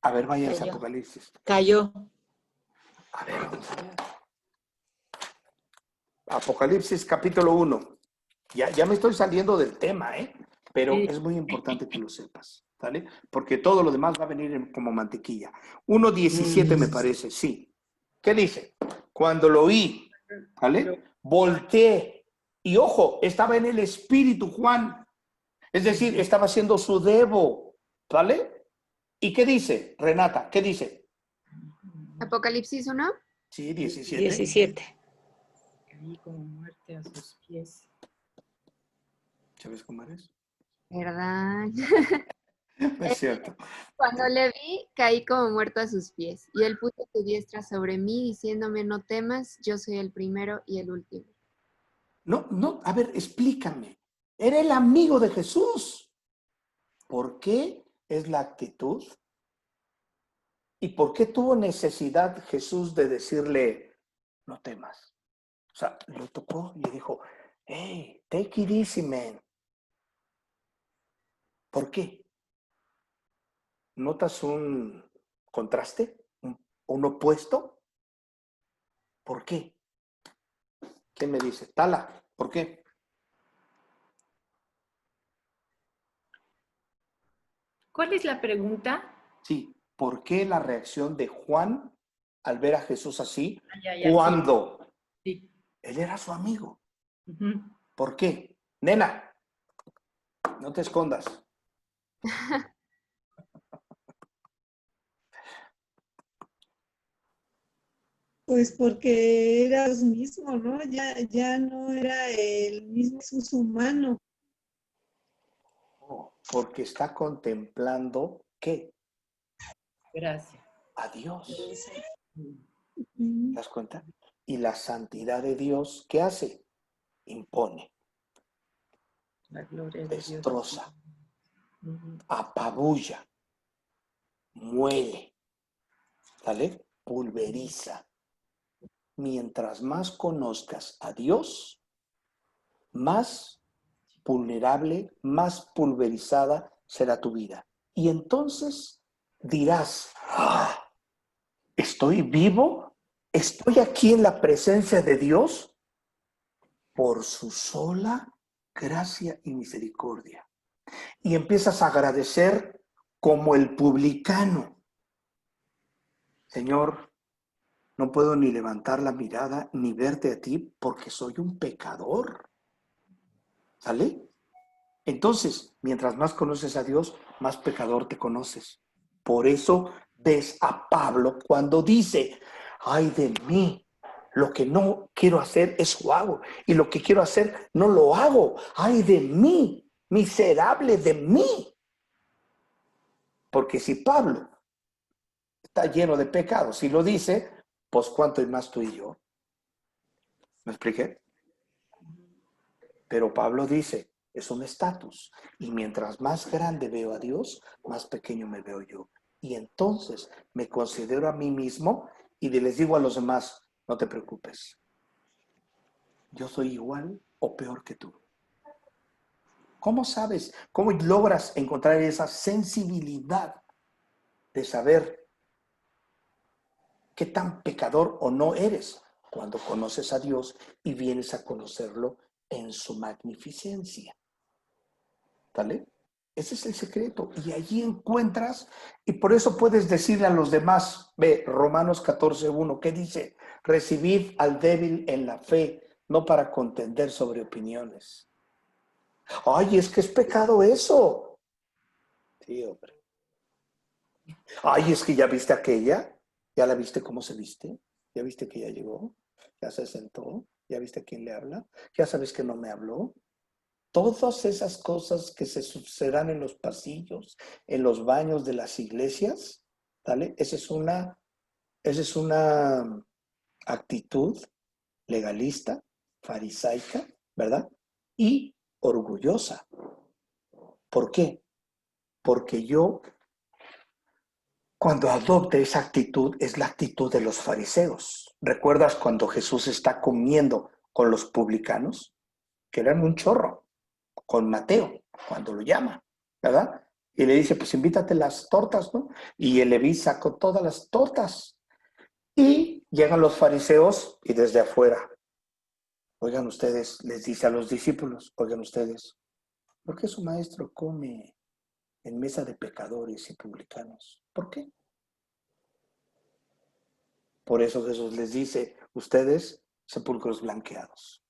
A ver, váyanse a Cayó. Apocalipsis. Cayó. A ver, vamos a ver. Apocalipsis capítulo 1. Ya me estoy saliendo del tema, ¿eh? Pero Sí. es muy importante que lo sepas, ¿vale? Porque todo lo demás va a venir como mantequilla. 1:17 me parece, sí. ¿Qué dice? Cuando lo oí, ¿vale? Volteé. Y ojo, estaba en el espíritu Juan. Es decir, estaba haciendo su debo, ¿vale? ¿Y qué dice, Renata? ¿Qué dice? Apocalipsis 1. Sí, 17. 17. Caí como muerte a sus pies. ¿Sabes cómo eres? ¿Verdad? No es cierto. Cuando le vi, caí como muerto a sus pies. Y él puso su diestra sobre mí, diciéndome, no temas, yo soy el primero y el último. No, a ver, explícame. Era el amigo de Jesús. ¿Por qué es la actitud? ¿Y por qué tuvo necesidad Jesús de decirle, no temas? O sea, lo tocó y le dijo, hey, take it easy, man. ¿Por qué? ¿Notas un contraste? ¿Un opuesto? ¿Por qué? ¿Quién me dice? Tala, ¿por qué? ¿Cuál es la pregunta? Sí, ¿por qué la reacción de Juan al ver a Jesús así Ya, cuando sí. él era su amigo? Ujú. ¿Por qué? Nena, no te escondas. Pues porque era Dios mismo, ¿no? Ya no era el mismo Jesús humano. Porque está contemplando, ¿qué? Gracias. A Dios. ¿Te Ujú. das cuenta? Y la santidad de Dios, ¿qué hace? Impone, La gloria de Dios. destroza, Ujú. apabulla, muele, ¿vale? Pulveriza. Mientras más conozcas a Dios, más vulnerable, más pulverizada será tu vida. Y entonces dirás, ¡ah! ¿Estoy vivo? ¿Estoy aquí en la presencia de Dios? Por su sola gracia y misericordia. Y empiezas a agradecer como el publicano. Señor, no puedo ni levantar la mirada ni verte a ti porque soy un pecador. ¿Sale? Entonces, mientras más conoces a Dios, más pecador te conoces. Por eso ves a Pablo cuando dice, ay de mí, lo que no quiero hacer, eso hago. Y lo que quiero hacer, no lo hago. Ay de mí, miserable de mí. Porque si Pablo está lleno de pecados y lo dice, pues cuánto y más tú y yo. ¿Me expliqué? Pero Pablo dice, es un estatus. Y mientras más grande veo a Dios, más pequeño me veo yo. Y entonces me considero a mí mismo y les digo a los demás, no te preocupes. Yo soy igual o peor que tú. ¿Cómo sabes? ¿Cómo logras encontrar esa sensibilidad de saber qué tan pecador o no eres cuando conoces a Dios y vienes a conocerlo en su magnificencia? ¿Vale? Ese es el secreto. Y allí encuentras, y por eso puedes decirle a los demás, ve, Romanos 14:1, ¿qué dice? Recibid al débil en la fe, no para contender sobre opiniones. Ay, es que es pecado eso. Sí, hombre. Ay, es que ya viste aquella, ya la viste cómo se viste, ya viste que ya llegó, ya se sentó, ya viste a quién le habla, ya sabes que no me habló. Todas esas cosas que se sucedan en los pasillos, en los baños de las iglesias, ¿vale? Esa es una actitud legalista, farisaica, ¿verdad? Y orgullosa. ¿Por qué? Porque yo, cuando adopte esa actitud, es la actitud de los fariseos. ¿Recuerdas cuando Jesús está comiendo con los publicanos? Que eran un chorro, con Mateo, cuando lo llama, ¿verdad? Y le dice, pues invítate las tortas, ¿no? Y el Leví sacó todas las tortas. Y llegan los fariseos y desde afuera, oigan ustedes, les dice a los discípulos, oigan ustedes, ¿por qué su maestro come en mesa de pecadores y publicanos? ¿Por qué? Por eso Jesús les dice, ustedes, sepulcros blanqueados.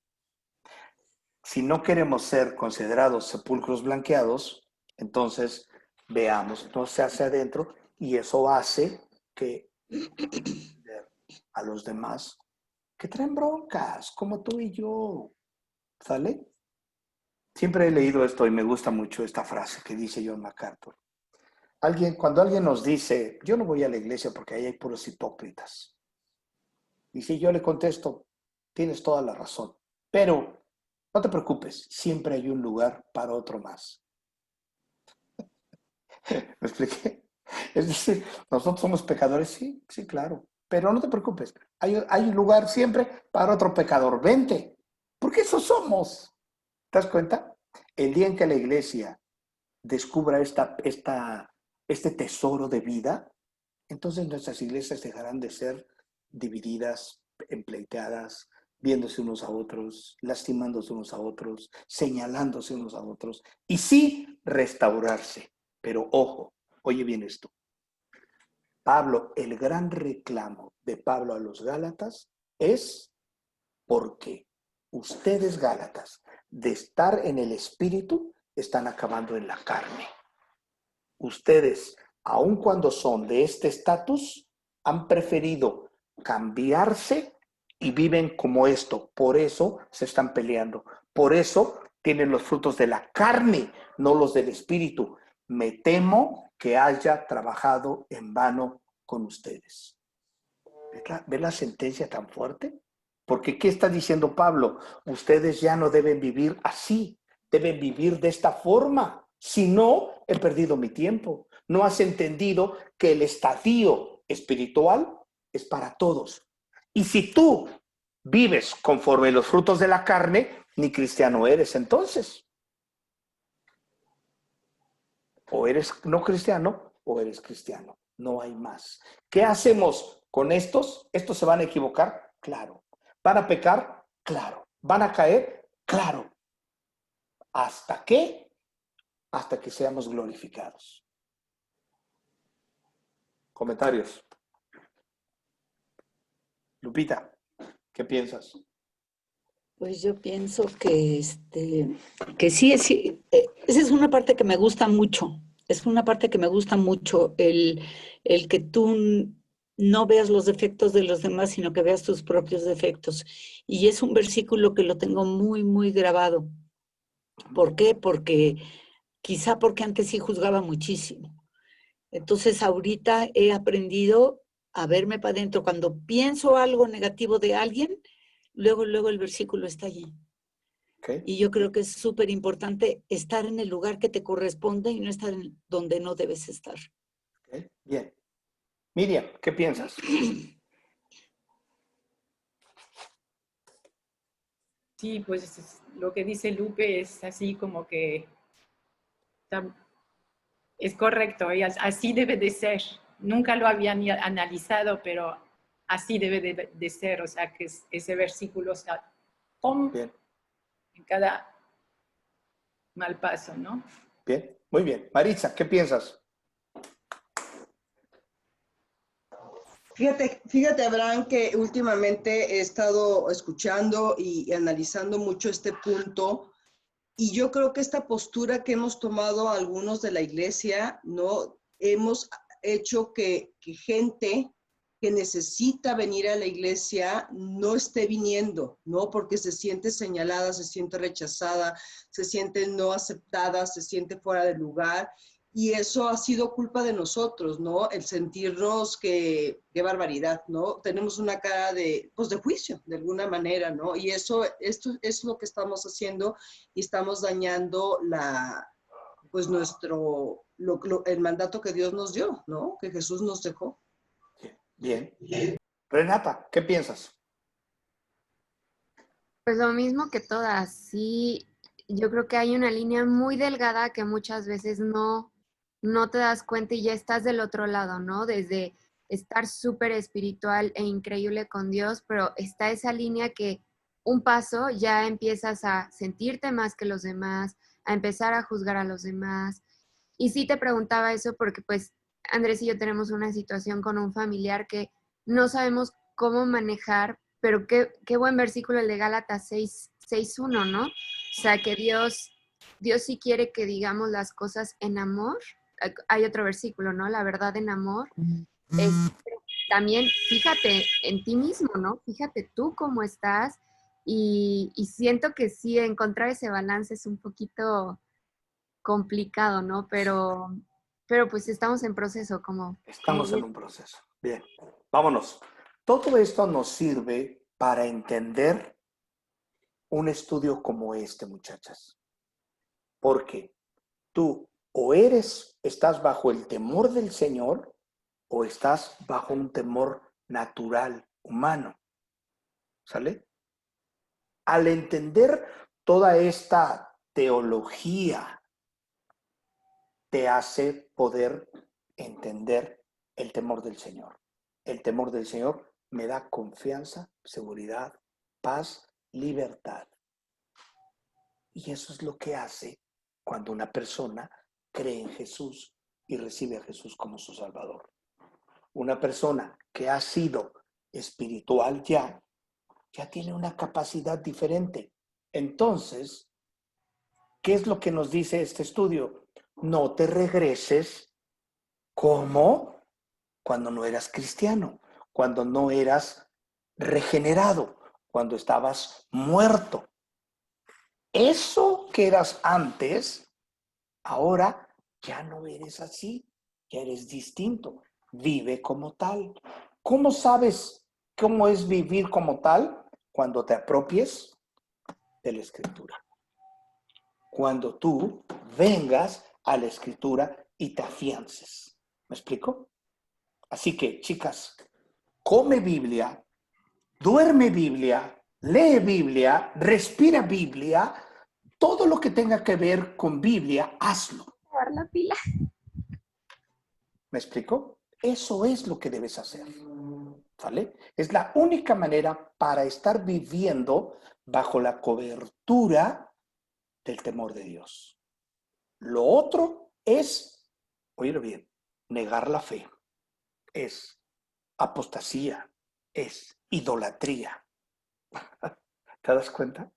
Si no queremos ser considerados sepulcros blanqueados, entonces veamos, entonces hacia adentro, y eso hace que a los demás que traen broncas, como tú y yo, ¿sale? Siempre he leído esto y me gusta mucho esta frase que dice John MacArthur. Cuando alguien nos dice, yo no voy a la iglesia porque ahí hay puros hipócritas. Y si yo le contesto, tienes toda la razón, pero no te preocupes, siempre hay un lugar para otro más. ¿Me expliqué? Es decir, nosotros somos pecadores, sí, sí, claro, pero no te preocupes, hay un lugar siempre para otro pecador. Vente, porque eso somos. ¿Te das cuenta? El día en que la iglesia descubra este tesoro de vida, entonces nuestras iglesias dejarán de ser divididas, empleiteadas, viéndose unos a otros, lastimándose unos a otros, señalándose unos a otros, y sí restaurarse. Pero ojo, oye bien esto. Pablo, el gran reclamo de Pablo a los Gálatas es porque ustedes, Gálatas, de estar en el espíritu, están acabando en la carne. Ustedes, aun cuando son de este estatus, han preferido cambiarse y viven como esto. Por eso se están peleando. Por eso tienen los frutos de la carne, no los del espíritu. Me temo que haya trabajado en vano con ustedes. ¿Ves la sentencia tan fuerte? Porque ¿qué está diciendo Pablo? Ustedes ya no deben vivir así, deben vivir de esta forma. Si no, he perdido mi tiempo. No has entendido que el estadio espiritual es para todos. Y si tú vives conforme los frutos de la carne, ni cristiano eres entonces. O eres no cristiano o eres cristiano. No hay más. ¿Qué hacemos con estos? ¿Estos se van a equivocar? Claro. ¿Van a pecar? Claro. ¿Van a caer? Claro. ¿Hasta qué? Hasta que seamos glorificados. Comentarios. Lupita, ¿qué piensas? Pues yo pienso que sí, esa es una parte que me gusta mucho. Es una parte que me gusta mucho, el que tú no veas los defectos de los demás, sino que veas tus propios defectos. Y es un versículo que lo tengo muy, muy grabado. ¿Por qué? Quizá porque antes sí juzgaba muchísimo. Entonces ahorita he aprendido a verme para adentro. Cuando pienso algo negativo de alguien, luego el versículo está allí. Okay. Y yo creo que es súper importante estar en el lugar que te corresponde y no estar en donde no debes estar. Okay. Bien. Miriam, ¿qué piensas? Sí, pues lo que dice Lupe es así como que es correcto y así debe de ser. Nunca lo había ni analizado, pero así debe de ser. O sea, que ese versículo está Bien. en cada mal paso, ¿no? Bien, muy bien. Maritza, ¿qué piensas? Fíjate, Abraham, que últimamente he estado escuchando y analizando mucho este punto, y yo creo que esta postura que hemos tomado algunos de la iglesia, ¿no? Hemos hecho que gente que necesita venir a la iglesia no esté viniendo, ¿no? Porque se siente señalada, se siente rechazada, se siente no aceptada, se siente fuera de lugar. Y eso ha sido culpa de nosotros, ¿no? El sentirnos qué barbaridad, ¿no? Tenemos una cara pues de juicio, de alguna manera, ¿no? Y esto es lo que estamos haciendo y estamos dañando pues el mandato que Dios nos dio, ¿no? Que Jesús nos dejó. Bien. Renata, ¿qué piensas? Pues lo mismo que todas, sí, yo creo que hay una línea muy delgada que muchas veces no te das cuenta y ya estás del otro lado, ¿no? Desde estar súper espiritual e increíble con Dios, pero está esa línea que un paso ya empiezas a sentirte más que los demás, a empezar a juzgar a los demás. Y sí te preguntaba eso porque pues Andrés y yo tenemos una situación con un familiar que no sabemos cómo manejar, pero qué buen versículo el de Gálatas 6:1, ¿no? O sea, que Dios sí quiere que digamos las cosas en amor. Hay otro versículo, ¿no? La verdad en amor. Es, también fíjate en ti mismo, ¿no? Fíjate tú cómo estás y siento que sí, encontrar ese balance es un poquito complicado, ¿no? Pero pues estamos en proceso, como Estamos en un proceso. Bien, vámonos. Todo esto nos sirve para entender un estudio como este, muchachas. Porque tú estás bajo el temor del Señor o estás bajo un temor natural, humano. ¿Sale? Al entender toda esta teología, te hace poder entender el temor del Señor. El temor del Señor me da confianza, seguridad, paz, libertad. Y eso es lo que hace cuando una persona cree en Jesús y recibe a Jesús como su Salvador. Una persona que ha sido espiritual ya tiene una capacidad diferente. Entonces, ¿qué es lo que nos dice este estudio? No te regreses como cuando no eras cristiano, cuando no eras regenerado, cuando estabas muerto. Eso que eras antes, ahora ya no eres así, ya eres distinto. Vive como tal. ¿Cómo sabes cómo es vivir como tal? Cuando te apropies de la Escritura. Cuando tú vengas a la Escritura y te afiances. ¿Me explico? Así que, chicas, come Biblia, duerme Biblia, lee Biblia, respira Biblia, todo lo que tenga que ver con Biblia, hazlo. dar la pila. ¿Me explico? Eso es lo que debes hacer. ¿Vale? Es la única manera para estar viviendo bajo la cobertura del temor de Dios. Lo otro es, oílo bien, negar la fe. Es apostasía, es idolatría. ¿Te das cuenta?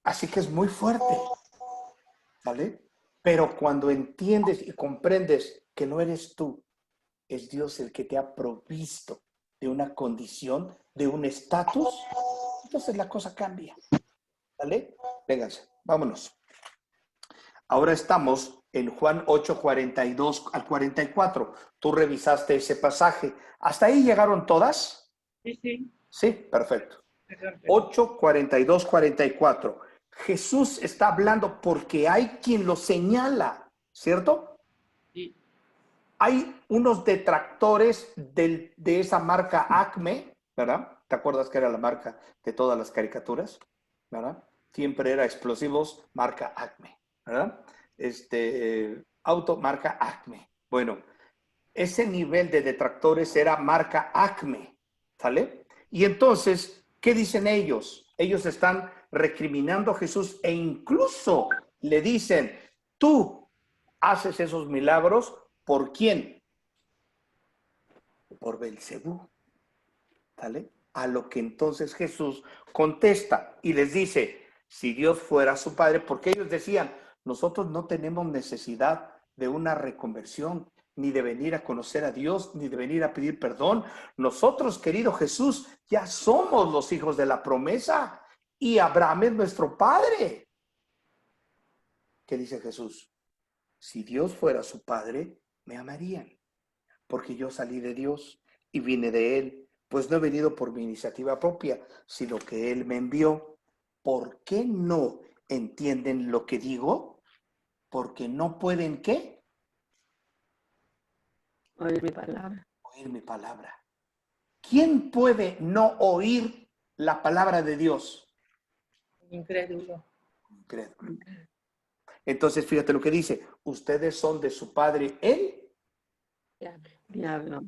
Así que es muy fuerte, ¿vale? Pero cuando entiendes y comprendes que no eres tú, es Dios el que te ha provisto de una condición, de un estatus, entonces la cosa cambia, ¿vale? Vénganse, vámonos. Ahora estamos en Juan 8, 42 al 44. Tú revisaste ese pasaje. ¿Hasta ahí llegaron todas? Sí, sí. Sí, perfecto. 8, 42, 44. Jesús está hablando porque hay quien lo señala, ¿cierto? Sí. Hay unos detractores de esa marca Acme, ¿verdad? ¿Te acuerdas que era la marca de todas las caricaturas? ¿Verdad? Siempre era explosivos, marca Acme, ¿verdad? Auto, marca Acme. Bueno, ese nivel de detractores era marca Acme, ¿sale? Y entonces, ¿qué dicen ellos? Ellos están recriminando a Jesús e incluso le dicen, tú haces esos milagros, ¿por quién? Por Belcebú, ¿sale? A lo que entonces Jesús contesta y les dice, si Dios fuera su Padre, porque ellos decían, nosotros no tenemos necesidad de una reconversión, ni de venir a conocer a Dios, ni de venir a pedir perdón. Nosotros, querido Jesús, ya somos los hijos de la promesa y Abraham es nuestro Padre. ¿Qué dice Jesús? Si Dios fuera su Padre, me amarían, porque yo salí de Dios y vine de Él, pues no he venido por mi iniciativa propia, sino que Él me envió. ¿Por qué no entienden lo que digo? Porque no pueden, ¿qué? Oír mi palabra. Oír mi palabra. ¿Quién puede no oír la palabra de Dios? Incrédulo. Incrédulo. Entonces, fíjate lo que dice. Ustedes son de su padre el Diablo. diablo.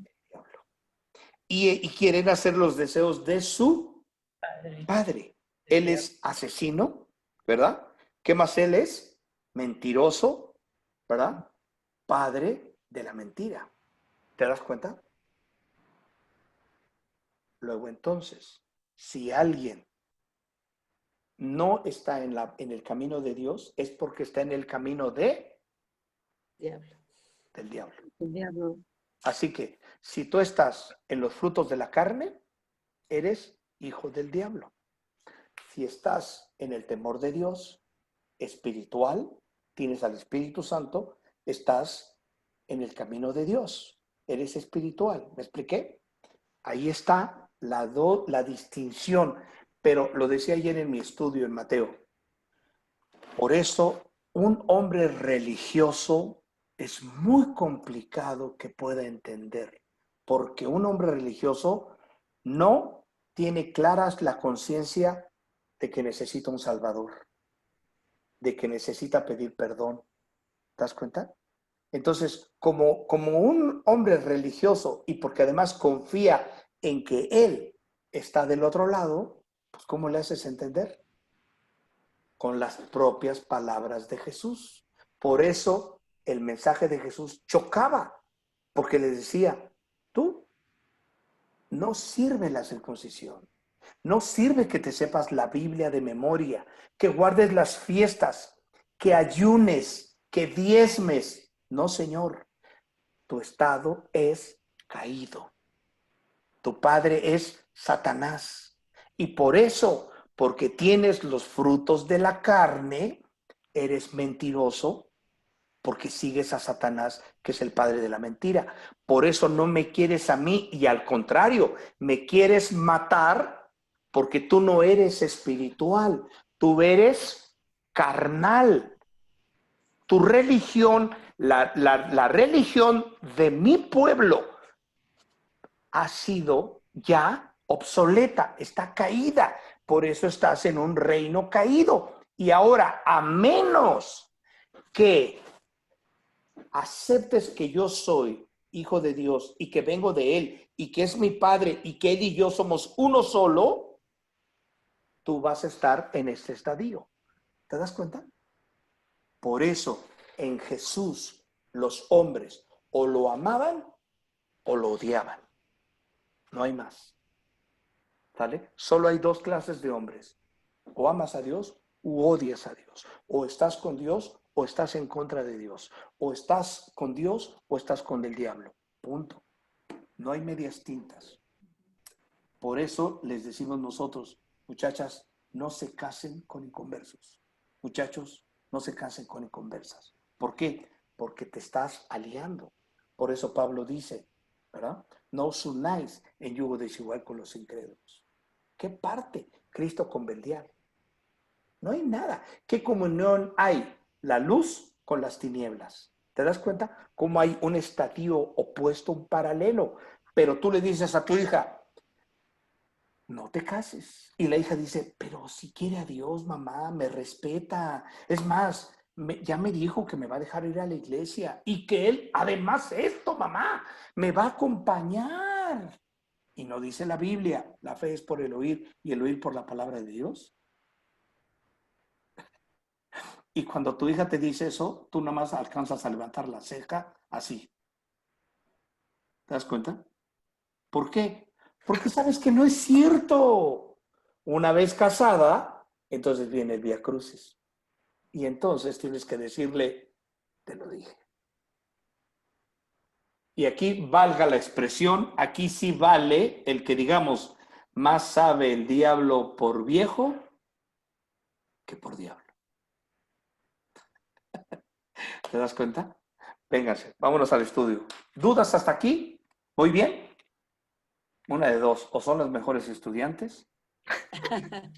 Y quieren hacer los deseos de su Padre. padre. Él es asesino, ¿verdad? ¿Qué más él es? Mentiroso, ¿verdad? Padre de la mentira. ¿Te das cuenta? Luego entonces, si alguien no está en el camino de Dios, es porque está en el camino del diablo. El diablo. Así que, si tú estás en los frutos de la carne, eres hijo del diablo. Si estás en el temor de Dios, espiritual, tienes al Espíritu Santo, estás en el camino de Dios, eres espiritual. ¿Me expliqué? Ahí está la distinción, pero lo decía ayer en mi estudio en Mateo. Por eso, un hombre religioso es muy complicado que pueda entender, porque un hombre religioso no tiene claras la conciencia de que necesita un Salvador, de que necesita pedir perdón. ¿Te das cuenta? Entonces, como un hombre religioso y porque además confía en que él está del otro lado, pues ¿cómo le haces entender? Con las propias palabras de Jesús. Por eso el mensaje de Jesús chocaba, porque le decía, tú no sirve la circuncisión, no sirve que te sepas la Biblia de memoria, que guardes las fiestas, que ayunes, que diezmes. No, Señor, tu estado es caído. Tu padre es Satanás. Y por eso, porque tienes los frutos de la carne, eres mentiroso, porque sigues a Satanás, que es el padre de la mentira. Por eso no me quieres a mí y al contrario, me quieres matar porque tú no eres espiritual, tú eres carnal. Tu religión, la religión de mi pueblo ha sido ya obsoleta, está caída. Por eso estás en un reino caído. Y ahora, a menos que aceptes que yo soy hijo de Dios y que vengo de Él y que es mi Padre y que Él y yo somos uno solo, tú vas a estar en este estadio. ¿Te das cuenta? Por eso, en Jesús, los hombres o lo amaban o lo odiaban. No hay más. ¿Vale? Solo hay dos clases de hombres. O amas a Dios u odias a Dios. O estás con Dios o estás en contra de Dios. O estás con Dios o estás con el diablo. Punto. No hay medias tintas. Por eso les decimos nosotros, muchachas, no se casen con inconversos. Muchachos, no se casen con inconversas. ¿Por qué? Porque te estás aliando. Por eso Pablo dice, ¿verdad? No os unáis en yugo desigual con los incrédulos. ¿Qué parte Cristo con Belial? No hay nada. ¿Qué comunión hay la luz con las tinieblas? ¿Te das cuenta? Cómo hay un estadio opuesto, un paralelo. Pero tú le dices a tu hija, no te cases. Y la hija dice, pero si quiere a Dios, mamá, me respeta. Es más, ya me dijo que me va a dejar ir a la iglesia y que él, además esto, mamá, me va a acompañar. Y no dice la Biblia, la fe es por el oír y el oír por la palabra de Dios. Y cuando tu hija te dice eso, tú nada más alcanzas a levantar la ceja así. ¿Te das cuenta? ¿Por qué? Porque sabes que no es cierto. Una vez casada, entonces viene el Vía Crucis. Y entonces tienes que decirle, te lo dije. Y aquí valga la expresión, aquí sí vale el que digamos, más sabe el diablo por viejo que por diablo. ¿Te das cuenta? Vénganse, vámonos al estudio. ¿Dudas hasta aquí? ¿Voy bien? Una de dos, o son los mejores estudiantes,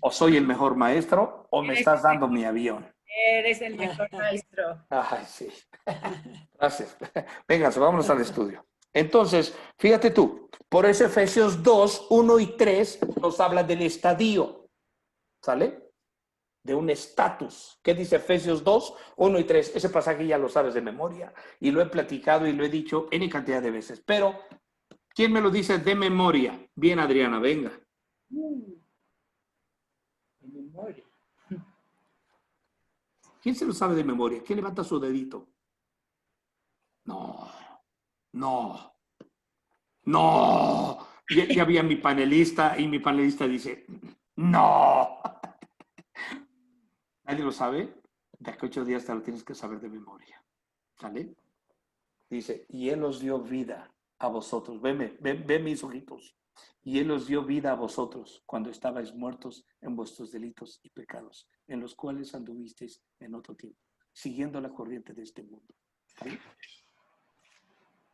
o soy el mejor maestro, o me estás dando mi avión. Eres el mejor maestro. Ay, sí. Gracias. Vénganse, vámonos al estudio. Entonces, fíjate tú, por eso Efesios 2, 1 y 3 nos habla del estadio. ¿Sale? de un estatus. ¿Qué dice Efesios 2, 1 y 3? Ese pasaje ya lo sabes de memoria y lo he platicado y lo he dicho N cantidad de veces. Pero, ¿quién me lo dice de memoria? Bien, Adriana, venga. De memoria. ¿Quién se lo sabe de memoria? ¿Quién levanta su dedito? No. Ya había mi panelista y mi panelista dice, no. ¿Nadie lo sabe? De aquí a 8 días te lo tienes que saber de memoria. ¿Sale? Dice, y Él os dio vida a vosotros. Ve mis ojitos. Y Él os dio vida a vosotros cuando estabais muertos en vuestros delitos y pecados, en los cuales anduvisteis en otro tiempo, siguiendo la corriente de este mundo. ¿Sale?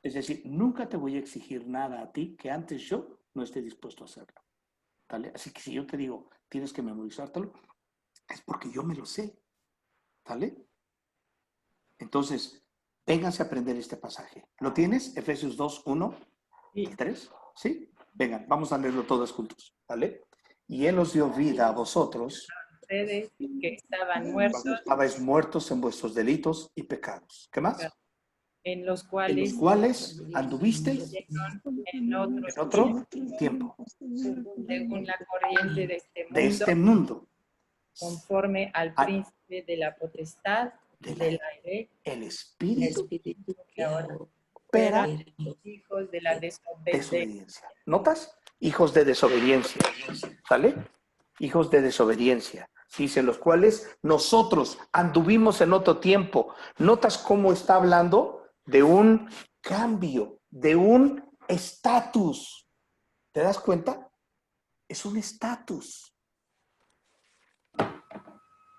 Es decir, nunca te voy a exigir nada a ti que antes yo no esté dispuesto a hacerlo. ¿Vale? Así que si yo te digo, tienes que memorizártelo, es porque yo me lo sé. ¿Vale? Entonces, vénganse a aprender este pasaje. ¿Lo tienes? Efesios 2, 1 y 3. ¿Sí? Vengan, vamos a leerlo todos juntos. ¿Vale? Y Él os dio vida a vosotros. Ustedes que estaban Cuando muertos, estabais muertos en vuestros delitos y pecados. ¿Qué más? en los En cuales los cuales anduvisteis en en otro tiempo según la corriente de este mundo, conforme al Al- príncipe de la potestad del del aire, el espíritu Espíritu que ahora opera hijos de la desobediencia. desobediencia. ¿Notas? Hijos de desobediencia. ¿Sale? Hijos de desobediencia. Dice, los cuales nosotros anduvimos en otro tiempo. ¿Notas cómo está hablando de un cambio, de un estatus? ¿Te das cuenta? Es un estatus.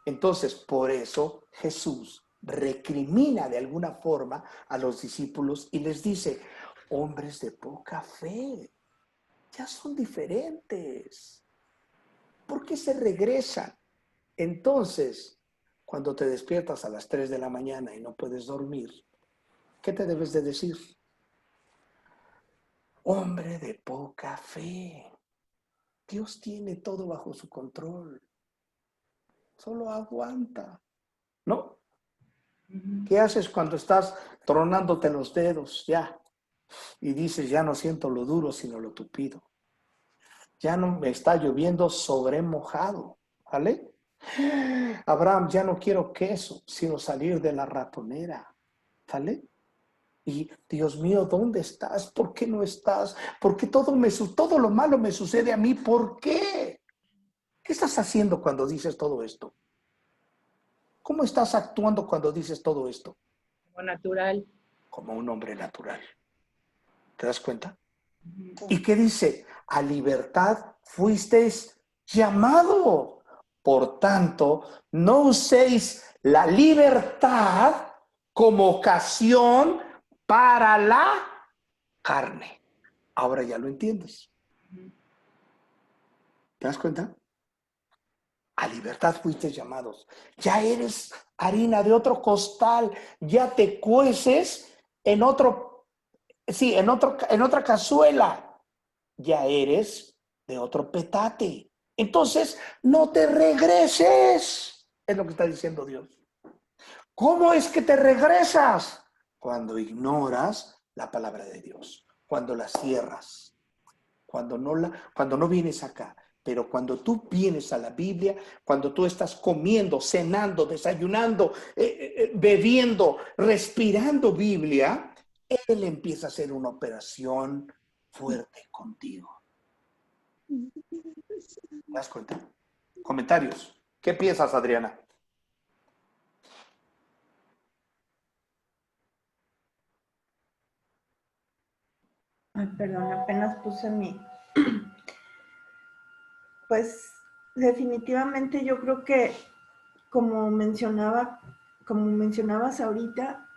Entonces, por eso Jesús recrimina de alguna forma a los discípulos y les dice, hombres de poca fe, ya son diferentes. ¿Por qué se regresan? Entonces, cuando te despiertas a las 3 de la mañana y no puedes dormir, ¿qué te debes de decir? Hombre de poca fe. Dios tiene todo bajo su control. Solo aguanta, ¿no? ¿Qué haces cuando estás tronándote los dedos ya? Y dices, ya no siento lo duro, sino lo tupido. Ya no me está lloviendo sobre mojado, ¿vale? Abraham, ya no quiero queso, sino salir de la ratonera, ¿vale? Y Dios mío, ¿dónde estás? ¿Por qué no estás? ¿Por qué todo lo malo me sucede a mí? ¿Por qué? ¿Qué estás haciendo cuando dices todo esto? ¿Cómo estás actuando cuando dices todo esto? Como natural. Como un hombre natural. ¿Te das cuenta? ¿Y qué dice? A libertad fuisteis llamado. Por tanto, no uséis la libertad como ocasión para la carne. Ahora ya lo entiendes. ¿Te das cuenta? A libertad fuiste llamados. Ya eres harina de otro costal. Ya te cueces en otra cazuela. Ya eres de otro petate. Entonces, no te regreses. Es lo que está diciendo Dios. ¿Cómo es que te regresas? Cuando ignoras la palabra de Dios, cuando la cierras, cuando no vienes acá. Pero cuando tú vienes a la Biblia, cuando tú estás comiendo, cenando, desayunando, bebiendo, respirando Biblia, Él empieza a hacer una operación fuerte contigo. ¿Te das cuenta? Comentarios. ¿Qué piensas, Adriana? Ay, perdón, apenas puse mi... Pues definitivamente yo creo que como mencionabas ahorita,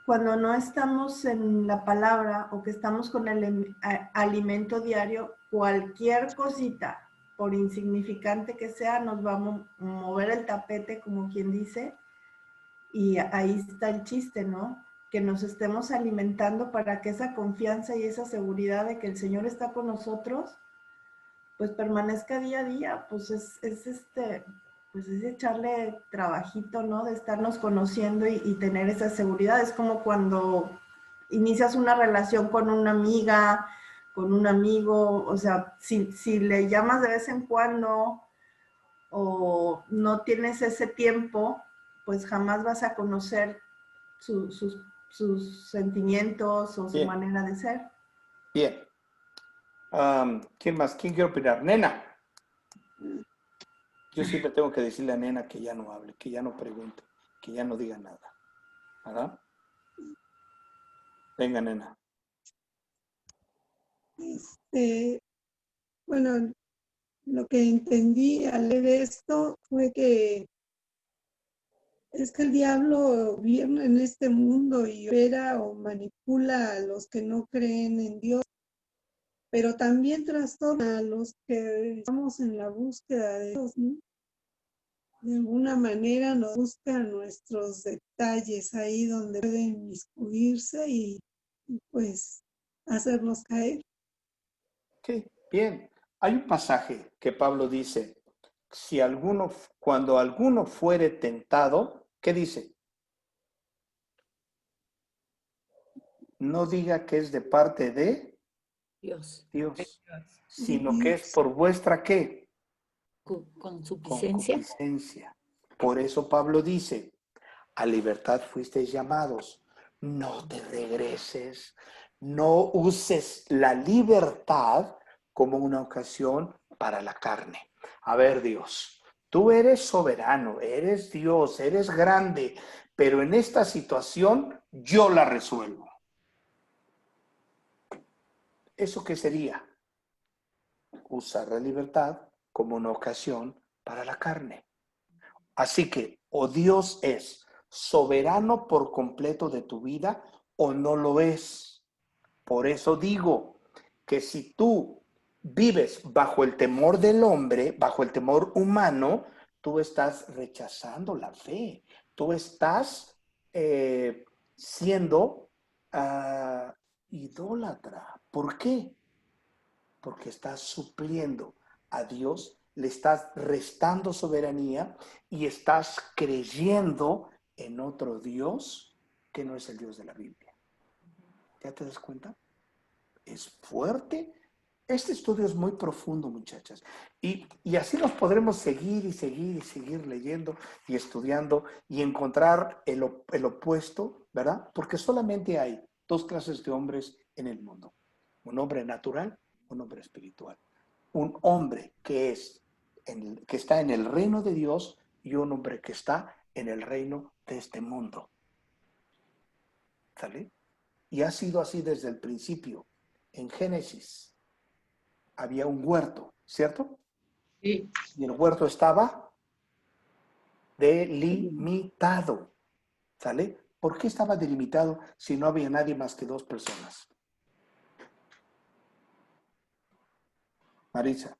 cuando no estamos en la palabra o que estamos con el alimento diario, cualquier cosita, por insignificante que sea, nos va a mover el tapete, como quien dice, y ahí está el chiste, ¿no? Que nos estemos alimentando para que esa confianza y esa seguridad de que el Señor está con nosotros, pues permanezca día a día, pues es pues es echarle trabajito, ¿no? De estarnos conociendo y tener esa seguridad. Es como cuando inicias una relación con una amiga, con un amigo, o sea, si le llamas de vez en cuando o no tienes ese tiempo, pues jamás vas a conocer sus sentimientos o su Bien, manera de ser. bien. ¿Quién más? ¿Quién quiere opinar? Nena. Yo siempre tengo que decirle a Nena que ya no hable, que ya no pregunte, que ya no diga nada. ¿Verdad? Venga, Nena. Bueno, lo que entendí al leer esto fue que es que el diablo gobierna en este mundo y opera o manipula a los que no creen en Dios, pero también trastorna a los que estamos en la búsqueda de Dios, ¿no? De alguna manera nos busca nuestros detalles ahí donde pueden inmiscuirse y pues hacernos caer. Sí, bien. Hay un pasaje que Pablo dice, si alguno, cuando alguno fuere tentado, ¿qué dice? No diga que es de parte de Dios, Dios, sino que es por vuestra ¿qué? concupiscencia. Concupiscencia. Por eso Pablo dice, a libertad fuisteis llamados, no te regreses, no uses la libertad como una ocasión para la carne. A ver, Dios, tú eres soberano, eres Dios, eres grande, pero en esta situación yo la resuelvo. ¿Eso qué sería? Usar la libertad como una ocasión para la carne. Así que o Dios es soberano por completo de tu vida o no lo es. Por eso digo que si tú vives bajo el temor del hombre, bajo el temor humano, tú estás rechazando la fe. Tú estás siendo idólatra. ¿Por qué? Porque estás supliendo a Dios, le estás restando soberanía y estás creyendo en otro Dios que no es el Dios de la Biblia. ¿Ya te das cuenta? Es fuerte. Este estudio es muy profundo, muchachas. Y así nos podremos seguir y seguir y seguir leyendo y estudiando y encontrar el opuesto, ¿verdad? Porque solamente hay dos clases de hombres en el mundo. Un hombre natural, un hombre espiritual. Un hombre que está en el reino de Dios y un hombre que está en el reino de este mundo. ¿Sale? Y ha sido así desde el principio. En Génesis había un huerto, ¿cierto? Sí. Y el huerto estaba delimitado. ¿Sale? ¿Por qué estaba delimitado si no había nadie más que dos personas? Marisa.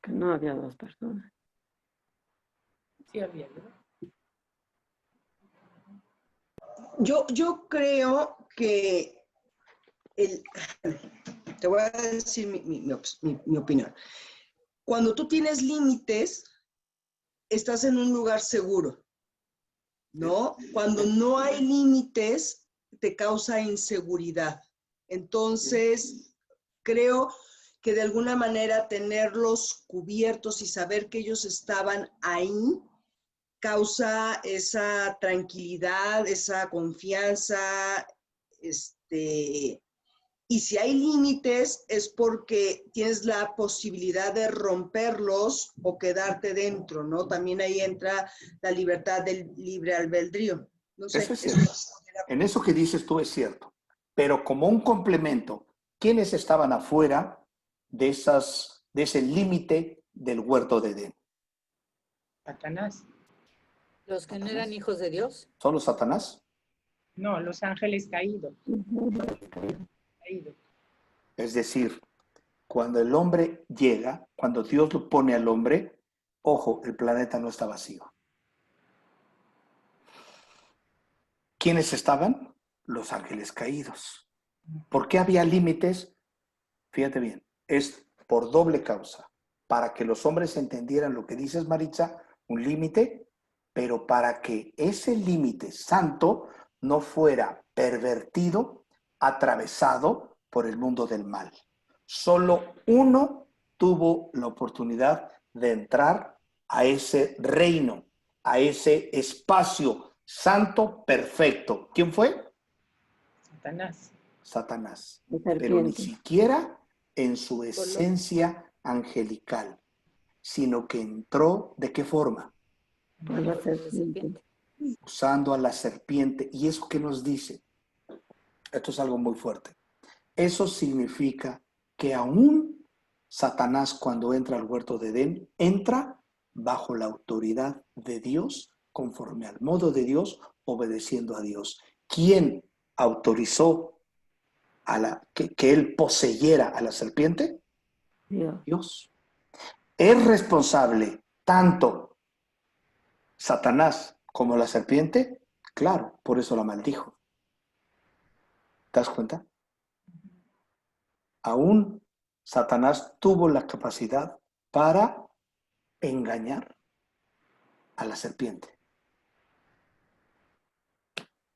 Que no había dos personas. Sí, había, ¿no? Yo creo que te voy a decir mi opinión. Cuando tú tienes límites, estás en un lugar seguro, ¿no? Cuando no hay límites, te causa inseguridad. Entonces, creo que de alguna manera tenerlos cubiertos y saber que ellos estaban ahí causa esa tranquilidad, esa confianza, y si hay límites es porque tienes la posibilidad de romperlos o quedarte dentro, ¿no? También ahí entra la libertad del libre albedrío. No sé, Eso es cierto. En eso que dices tú es cierto. Pero como un complemento, ¿quiénes estaban afuera de ese límite del huerto de Edén? Satanás. Los que no eran hijos de Dios. ¿Solo Satanás? No, los ángeles caídos. Caídos. Es decir, cuando el hombre llega, cuando Dios lo pone al hombre, ojo, el planeta no está vacío. ¿Quiénes estaban? Los ángeles caídos. ¿Por qué había límites? Fíjate bien, es por doble causa. Para que los hombres entendieran lo que dices, Maritza, un límite, pero para que ese límite santo no fuera pervertido, atravesado por el mundo del mal. Solo uno tuvo la oportunidad de entrar a ese reino, a ese espacio santo perfecto. ¿Quién fue? Satanás. Satanás. La Pero ni serpiente. siquiera en su esencia angelical, sino que entró ¿de qué forma? Por la serpiente. Usando a la serpiente. ¿Y eso qué nos dice? Esto es algo muy fuerte. Eso significa que aún Satanás, cuando entra al huerto de Edén, entra bajo la autoridad de Dios, conforme al modo de Dios, obedeciendo a Dios. ¿Quién autorizó que él poseyera a la serpiente? Dios. Dios. Es responsable tanto Satanás como la serpiente, claro, por eso la maldijo. ¿Te das cuenta? Aún Satanás tuvo la capacidad para engañar a la serpiente.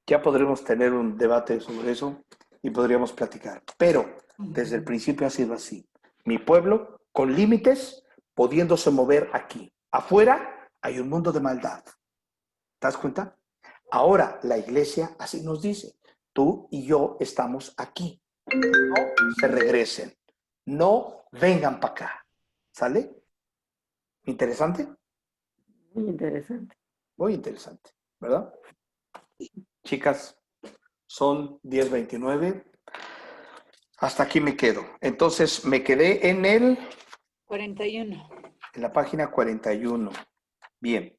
Ya podremos tener un debate sobre eso y podríamos platicar. Pero desde el principio ha sido así. Mi pueblo con límites, pudiéndose mover aquí. Afuera hay un mundo de maldad. ¿Te das cuenta? Ahora la iglesia así nos dice. Tú y yo estamos aquí. No se regresen. No vengan para acá. ¿Sale? ¿Interesante? Muy interesante. Muy interesante, ¿verdad? Chicas, son 10:29. Hasta aquí me quedo. Entonces me quedé en 41. en la página 41. Bien.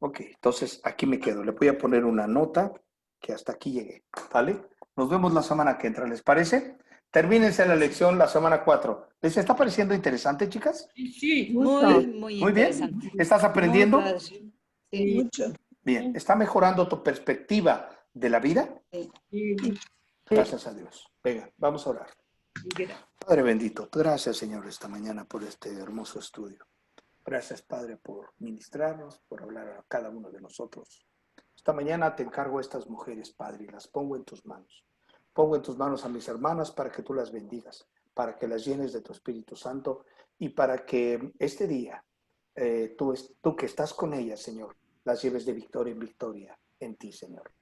Ok, entonces aquí me quedo. Le voy a poner una nota que hasta aquí llegué. ¿Vale? Nos vemos la semana que entra, ¿les parece? Termínense la lección la semana 4. ¿Les está pareciendo interesante, chicas? Sí. Muy Muy interesante. bien. ¿Estás Muy aprendiendo? padre. Sí. Mucho. Bien. ¿Está mejorando tu perspectiva de la vida? Sí. Gracias a Dios. Venga, vamos a orar. Padre bendito, gracias Señor esta mañana por este hermoso estudio. Gracias Padre por ministrarnos, por hablar a cada uno de nosotros. Esta mañana te encargo a estas mujeres, Padre, y las pongo en tus manos. Pongo en tus manos a mis hermanas para que tú las bendigas, para que las llenes de tu Espíritu Santo y para que este día tú que estás con ellas, Señor, las lleves de victoria en victoria en ti, Señor.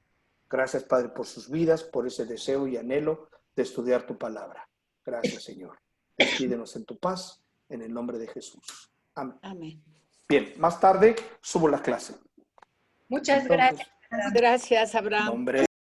Gracias, Padre, por sus vidas, por ese deseo y anhelo de estudiar tu palabra. Gracias, Señor. Despídenos en tu paz, en el nombre de Jesús. Amén. Amén. Bien, más tarde subo la clase. Muchas Entonces, gracias. Gracias, Abraham. nombre